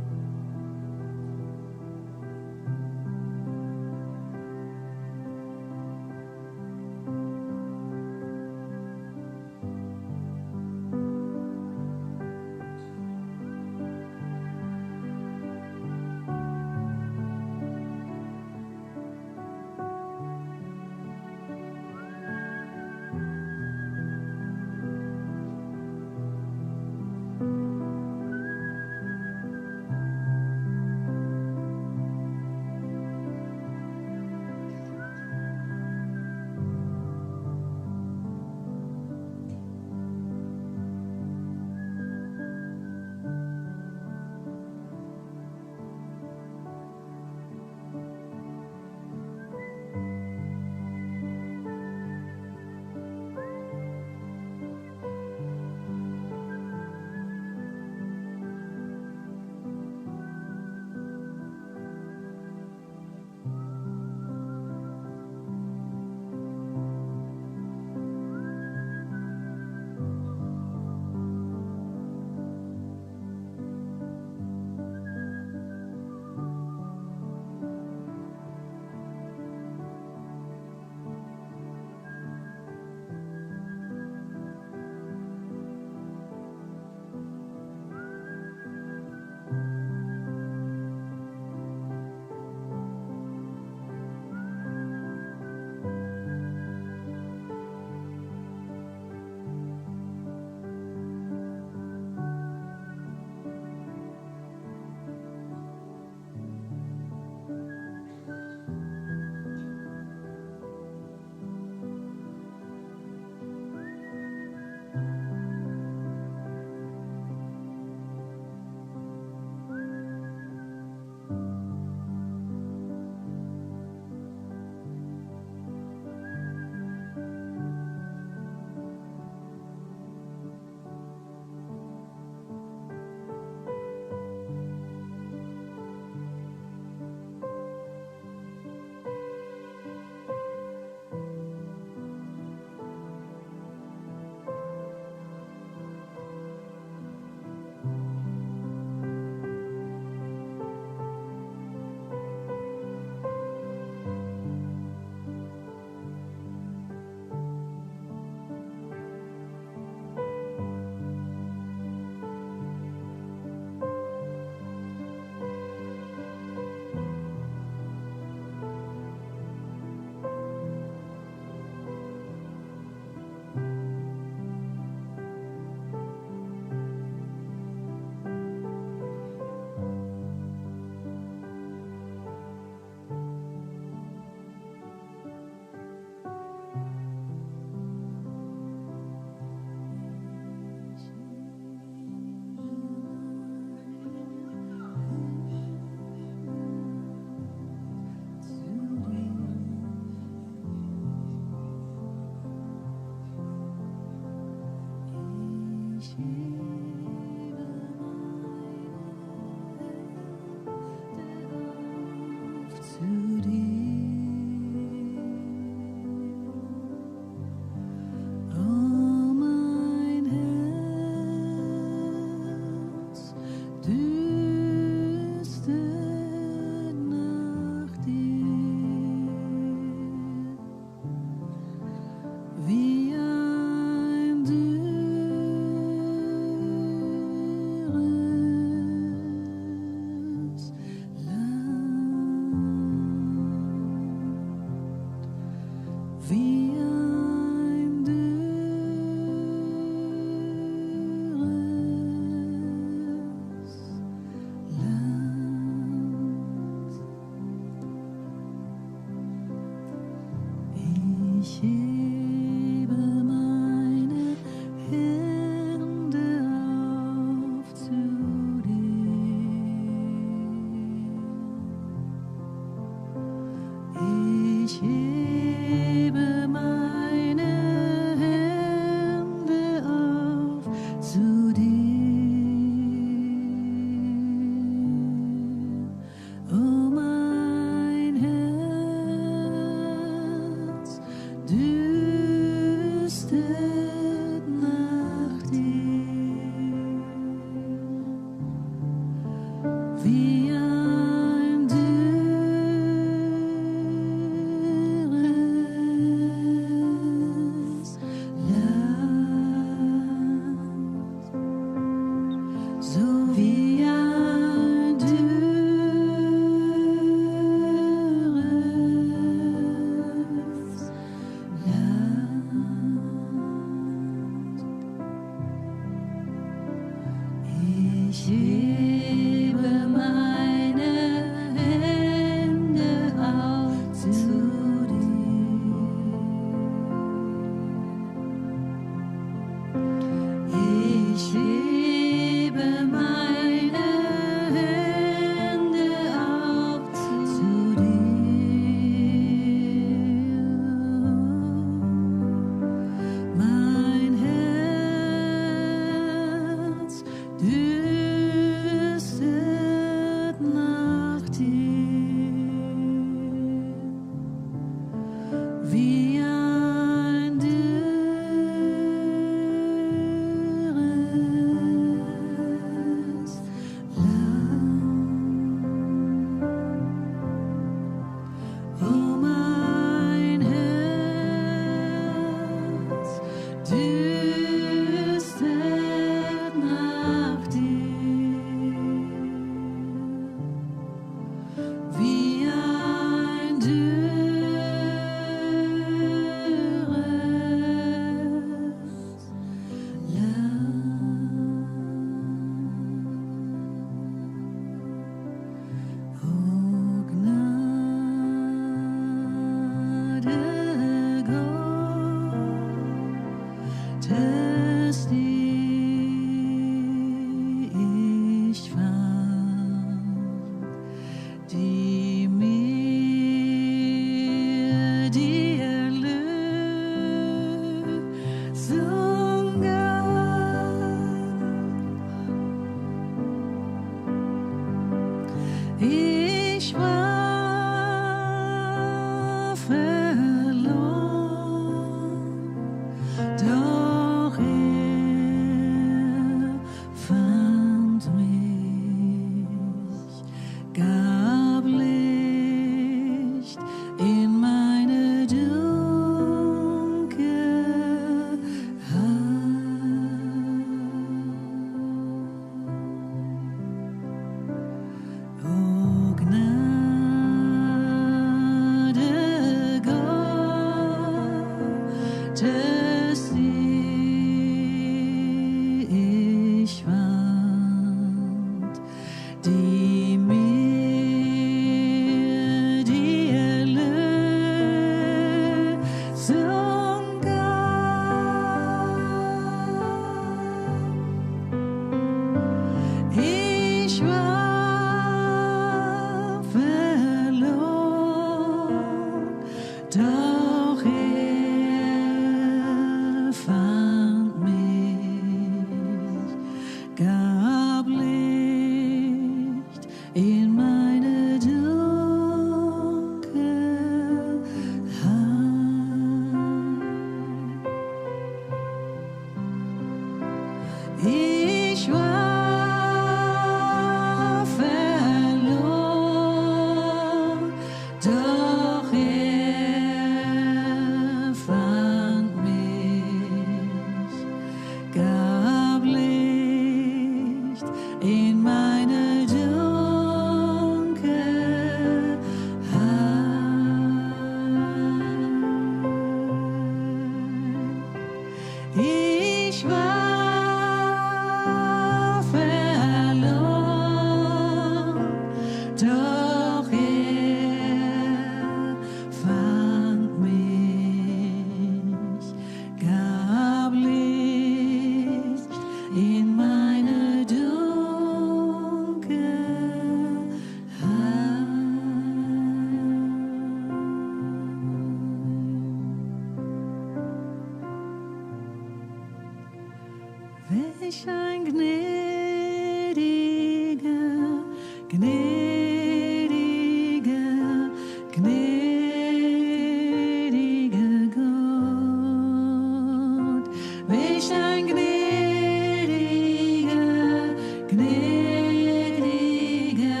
gnädiger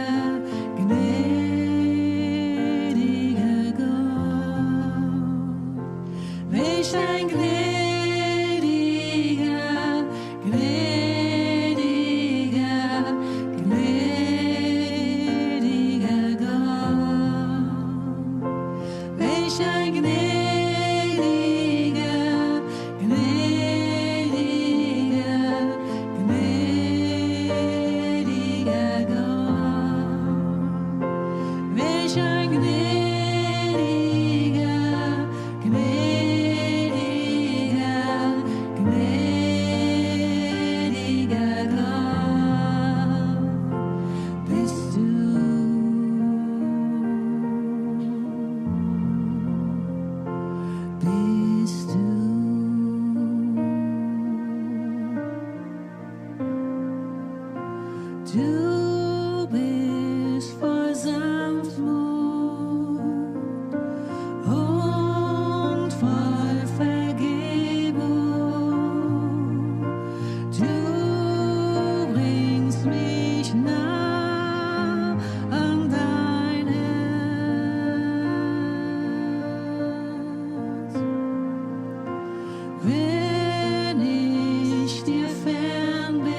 Du bist voll Sanftmut und voll Vergebung. Du bringst mich nah an dein Herz. Wenn ich dir fern bin,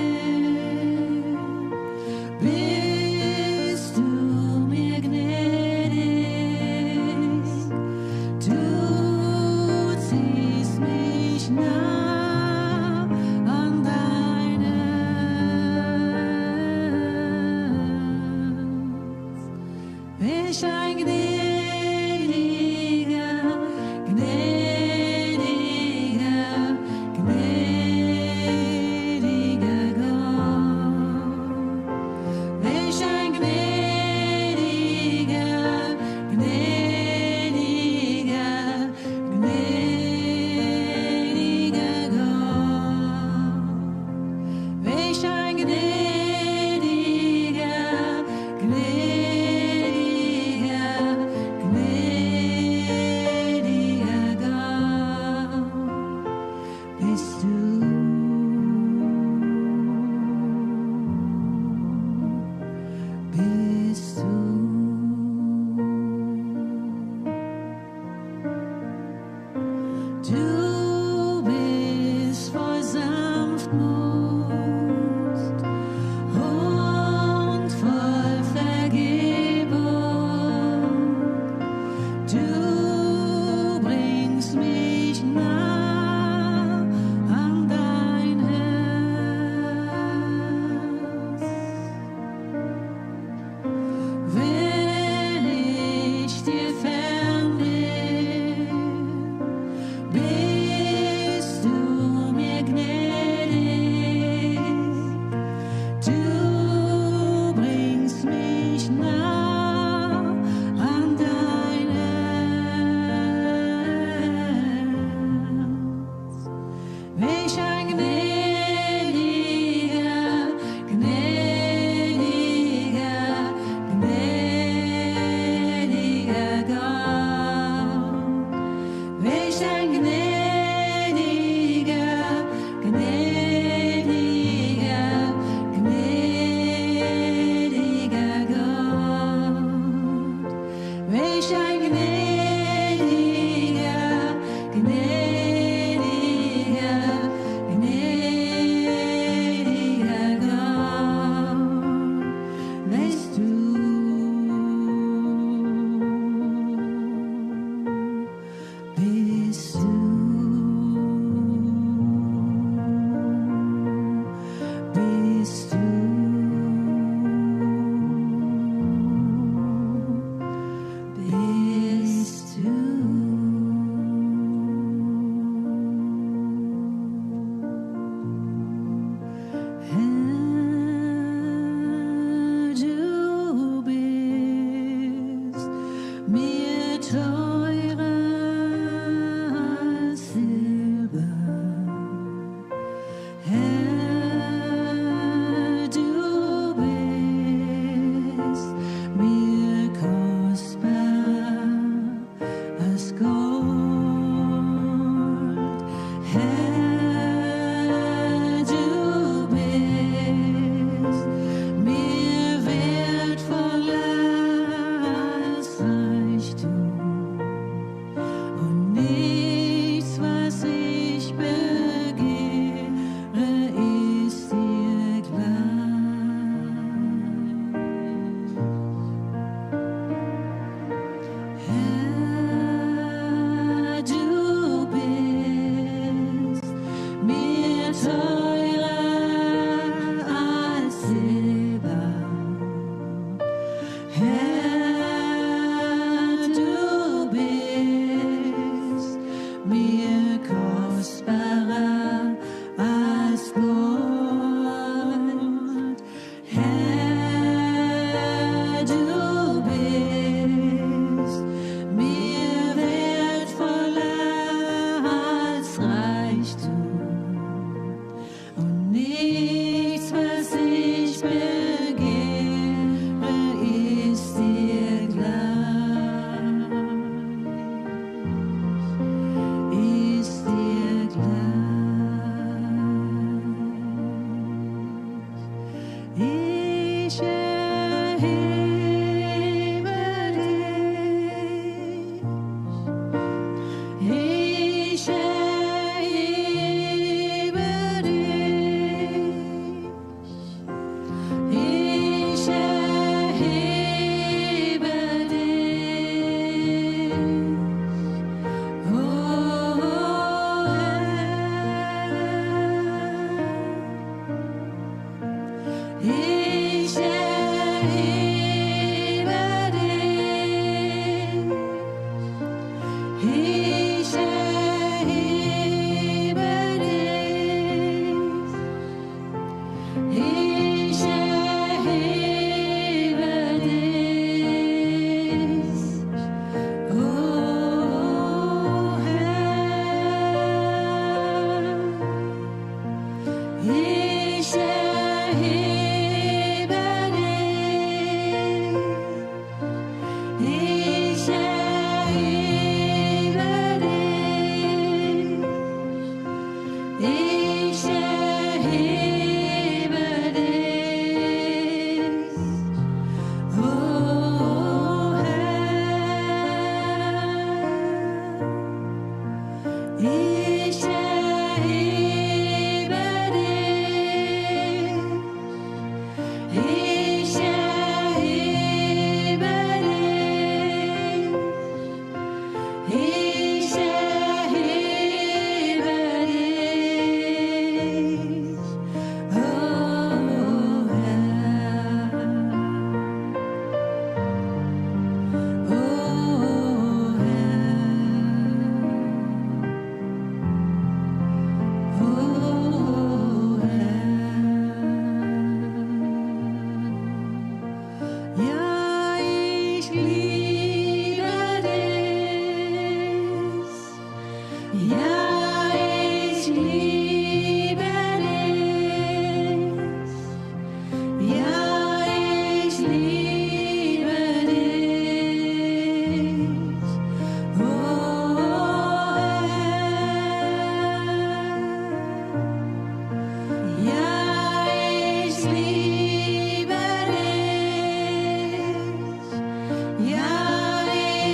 Ich erhebe dich. Ich erhebe dich. Ich erhebe dich. Oh Herr. Ich erhebe dich. Ich erhebe dich. Ich erhebe dich. Oh Herr. Ich erhebe dich. Ich erhebe dich. Ich erhebe dich. Oh Herr. Ich erhebe dich. Ich erhebe dich. Ich erhebe dich. Oh Herr. Oh Herr. Ja, ich liebe dich. Ja, ich liebe dich. Ja, ich liebe dich. Oh Herr. Ja, ich liebe dich. Ja,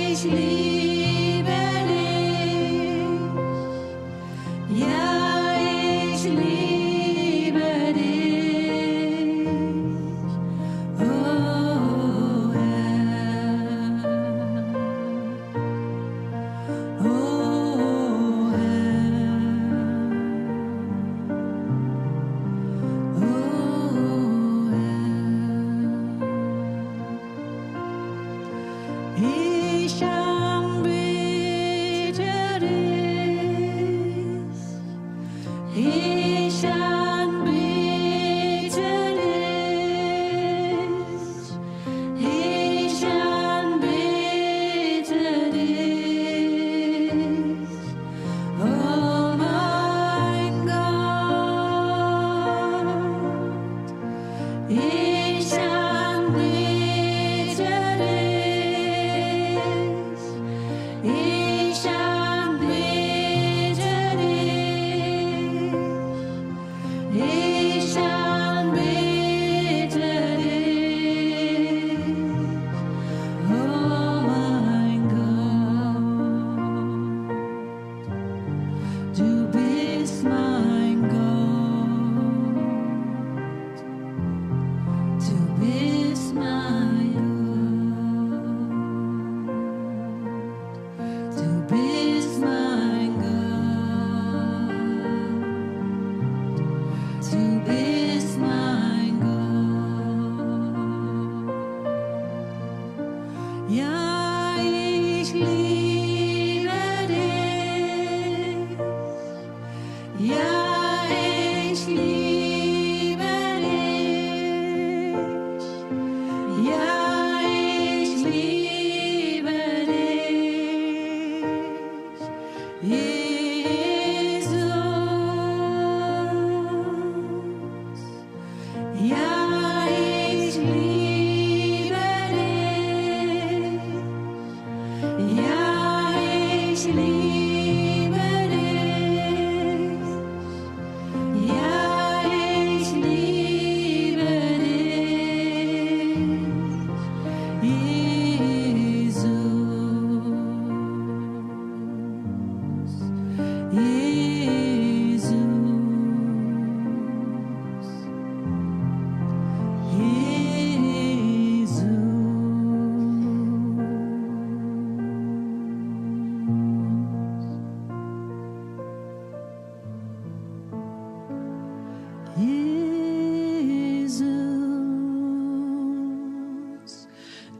ich liebe dich. Ja, ich liebe dich. Oh Herr. Oh Herr. Oh Herr. Ich anbete dich. Ich anbete dich. Ich anbete dich. Oh mein Gott. Ich anbete dich. Ich anbete dich. Ich anbete dich. Oh mein Gott. Du bist mein Gott.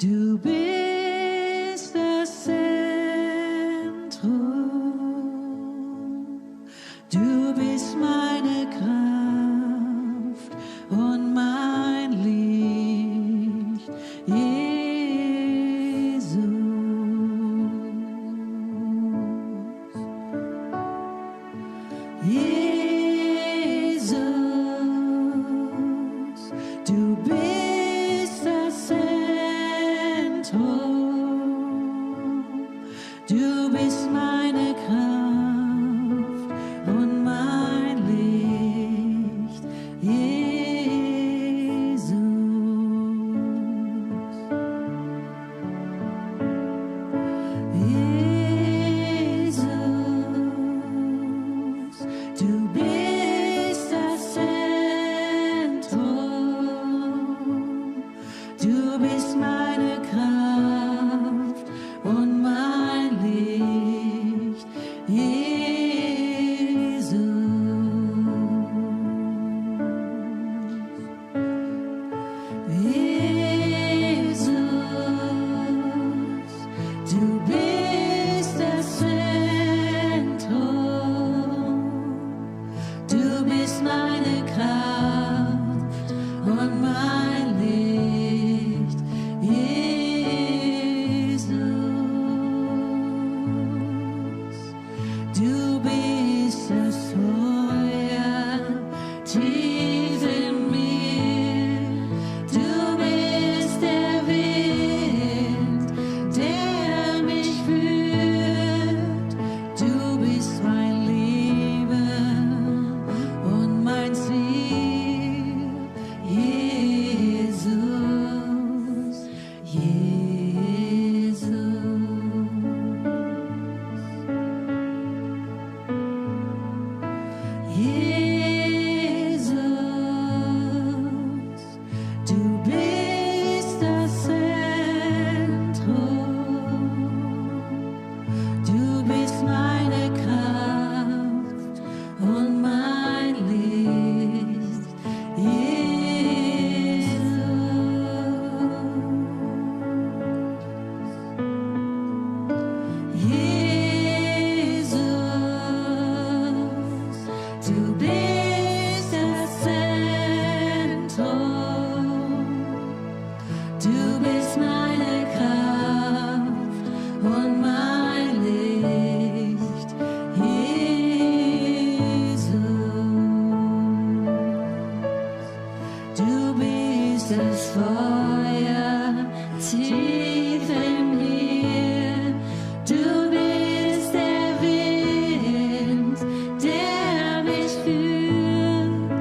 Du bist das Zentrum, du bist meine Kraft und mein Licht, Jesus. Jesus, du bist das Zentrum, du bist meine Kraft und mein Licht, Jesus. Jesus, du bist das Zentrum, du bist meine Kraft und mein Licht, Jesus. Jesus, du bist das Zentrum, du bist meine Kraft und mein Licht, Jesus. Du bist das Feuer tief in mir, du bist der Wind, der mich führt, du bist mein Leben und mein Ziel, Jesus, Jesus. Jesus, du bist das Zentrum, du bist meine Kraft und mein Licht, Jesus. Jesus, du bist das Zentrum, du bist meine Kraft und mein Licht, Jesus. Du bist das Feuer tief in mir, du bist der Wind, der mich führt,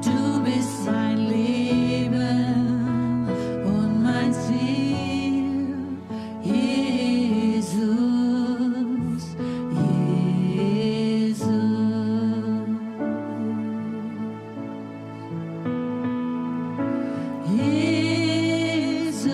du bist mein Leben und mein Ziel, Jesus, Jesus. Jesus,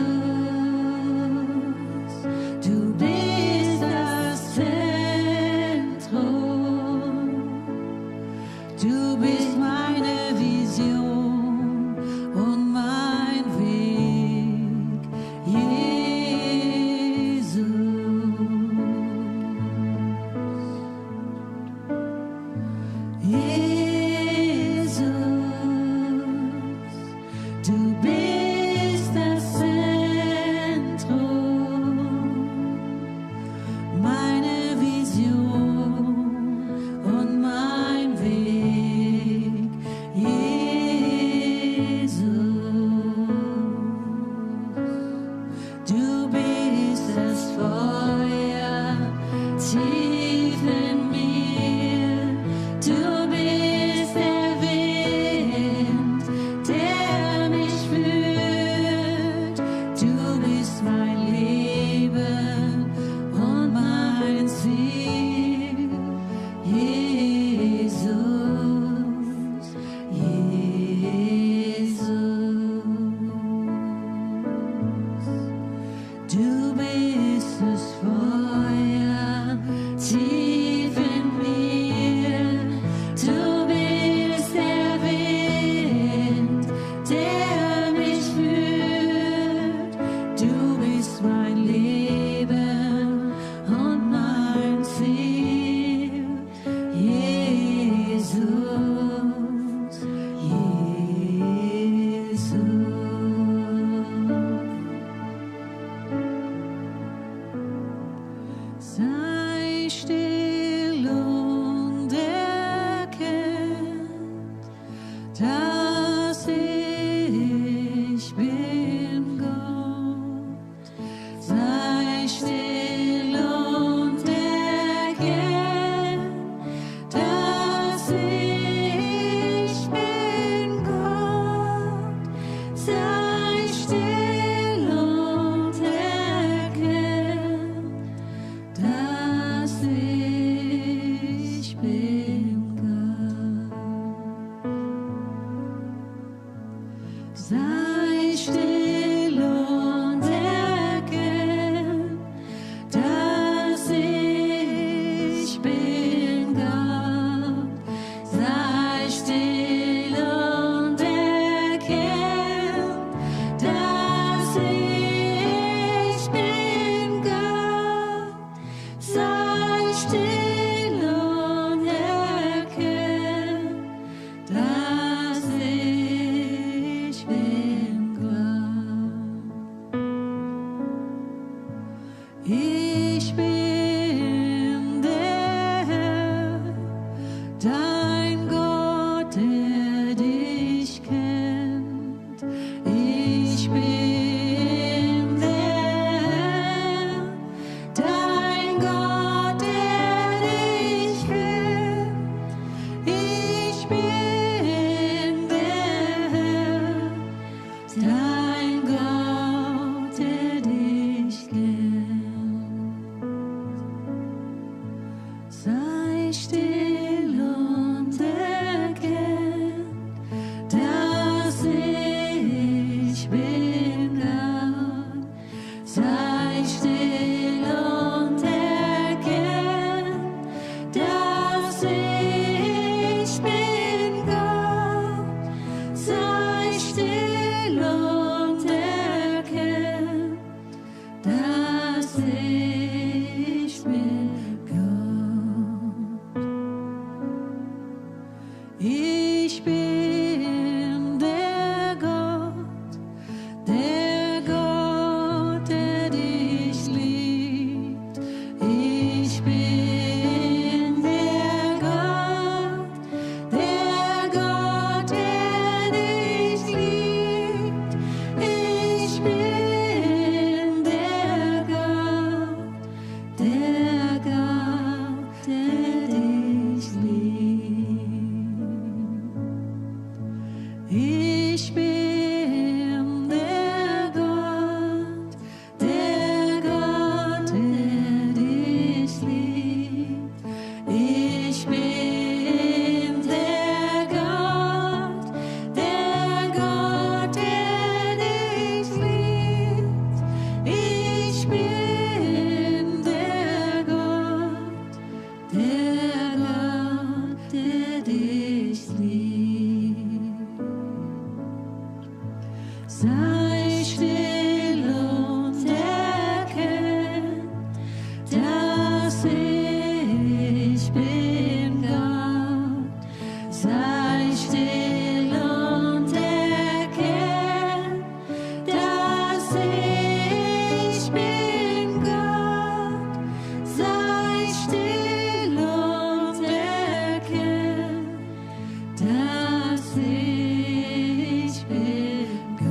Sei still und erkenn, dass ich bin Gott. Sei still und erkenn, dass ich bin Gott. Sei still und erkenn, dass ich bin Gott. Ich bin der Herr, dein Gott, der dich kennt. Ich bin der Herr, dein Gott, der dich kennt. Ich bin der Herr, dein Gott, der dich kennt. Sei still und erkenn, dass ich bin Gott. Sei still und erkenn, dass ich bin Gott. Sei still und erkenn, dass ich bin Gott. Ich bin der Gott, der dich liebt. Ich bin der Gott, der dich liebt. Ich bin der Gott, der dich liebt. Ich bin der Gott, der dich liebt. Ich bin der Gott, der dich liebt. Ich bin der Gott, der dich liebt. Sei still und erkenn, dass ich bin Gott. Sei still und erkenn, dass ich bin Gott. Sei still und erkenn, dass ich bin Gott.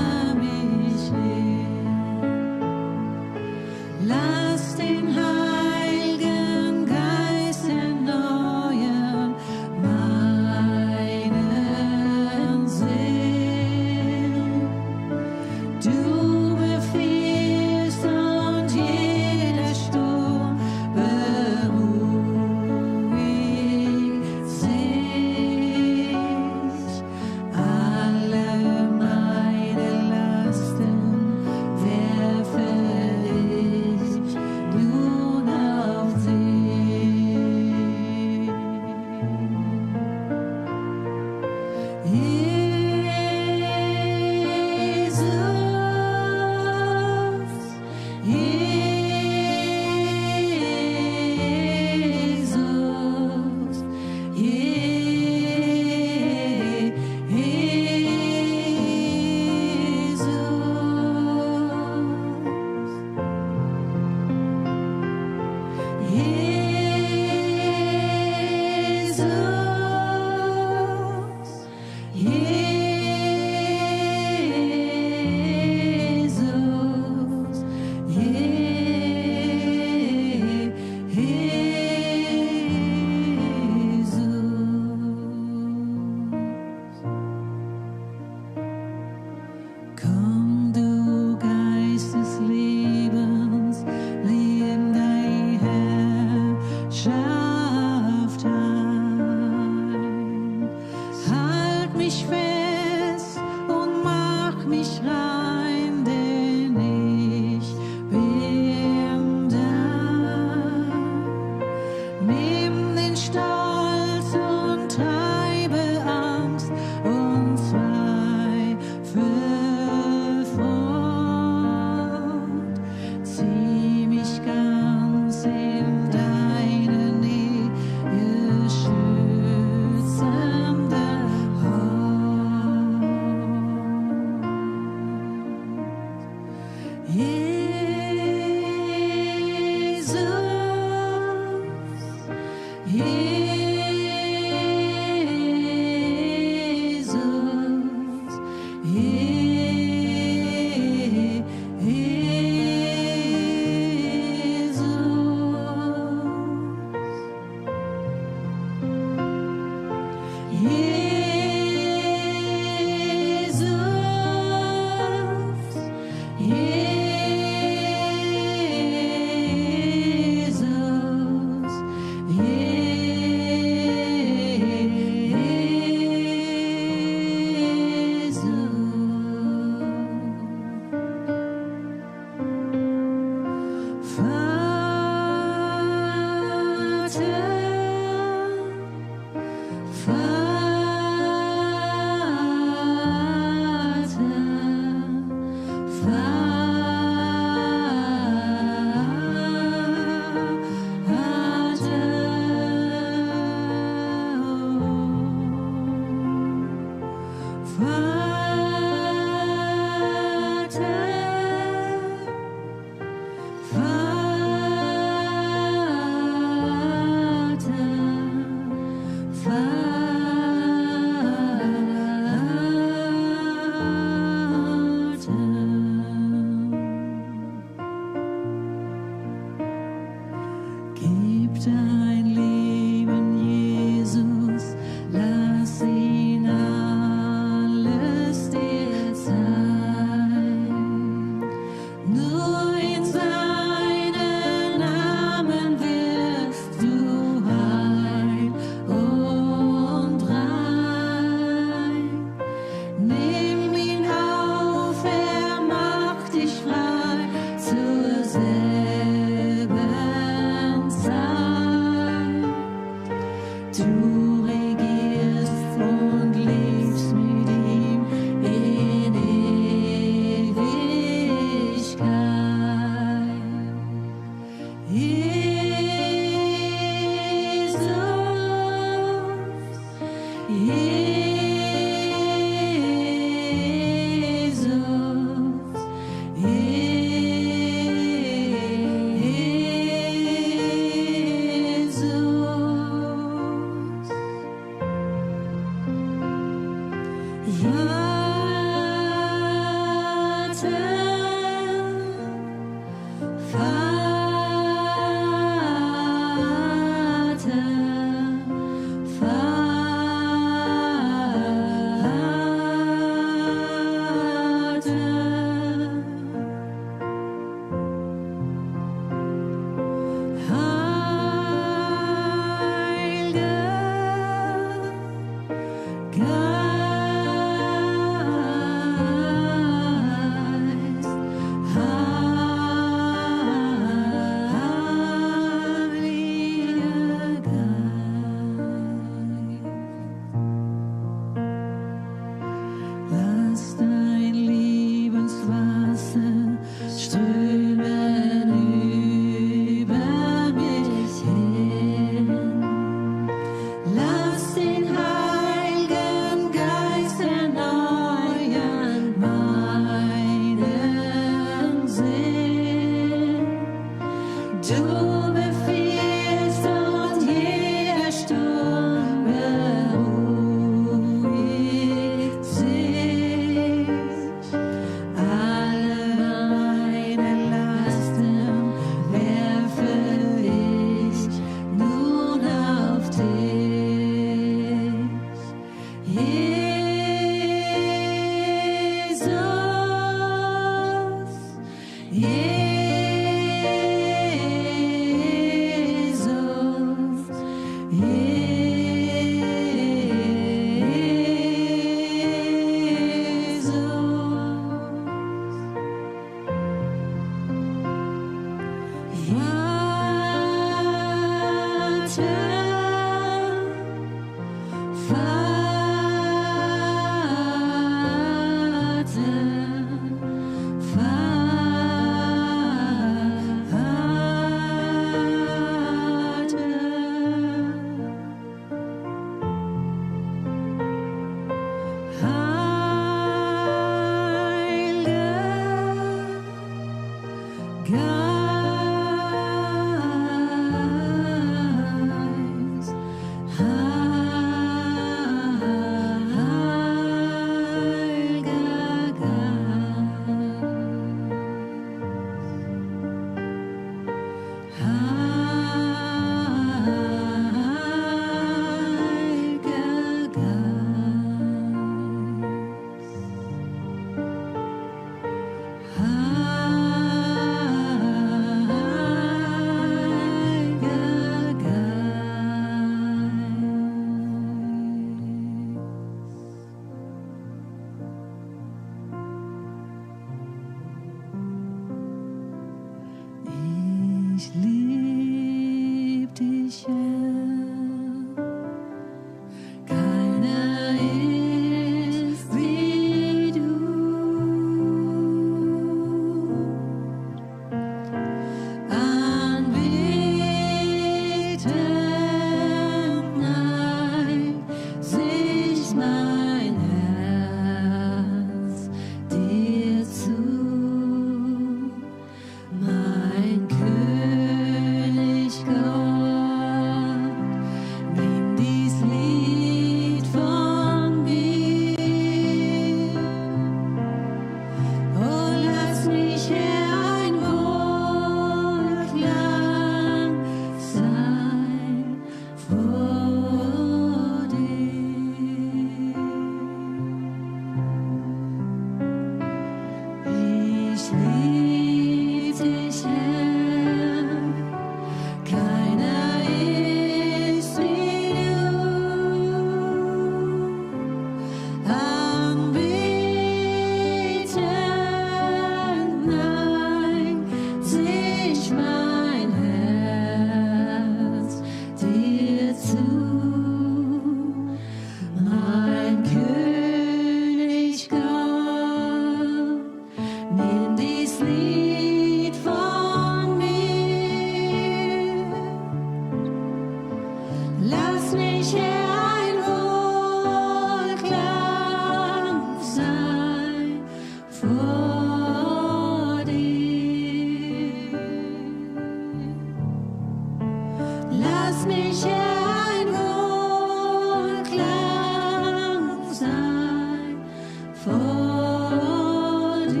vor dir.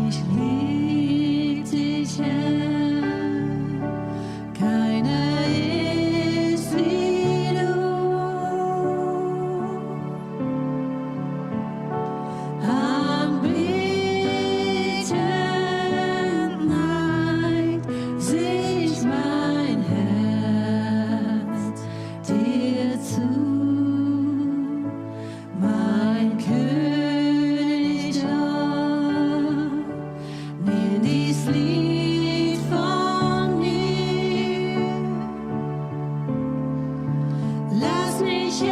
Ich lieb dich, Herr, keiner ist wie du. Anbetend neigt sich mein Herz dir zu, mein König, doch nimm dies Lied von mir, lass mich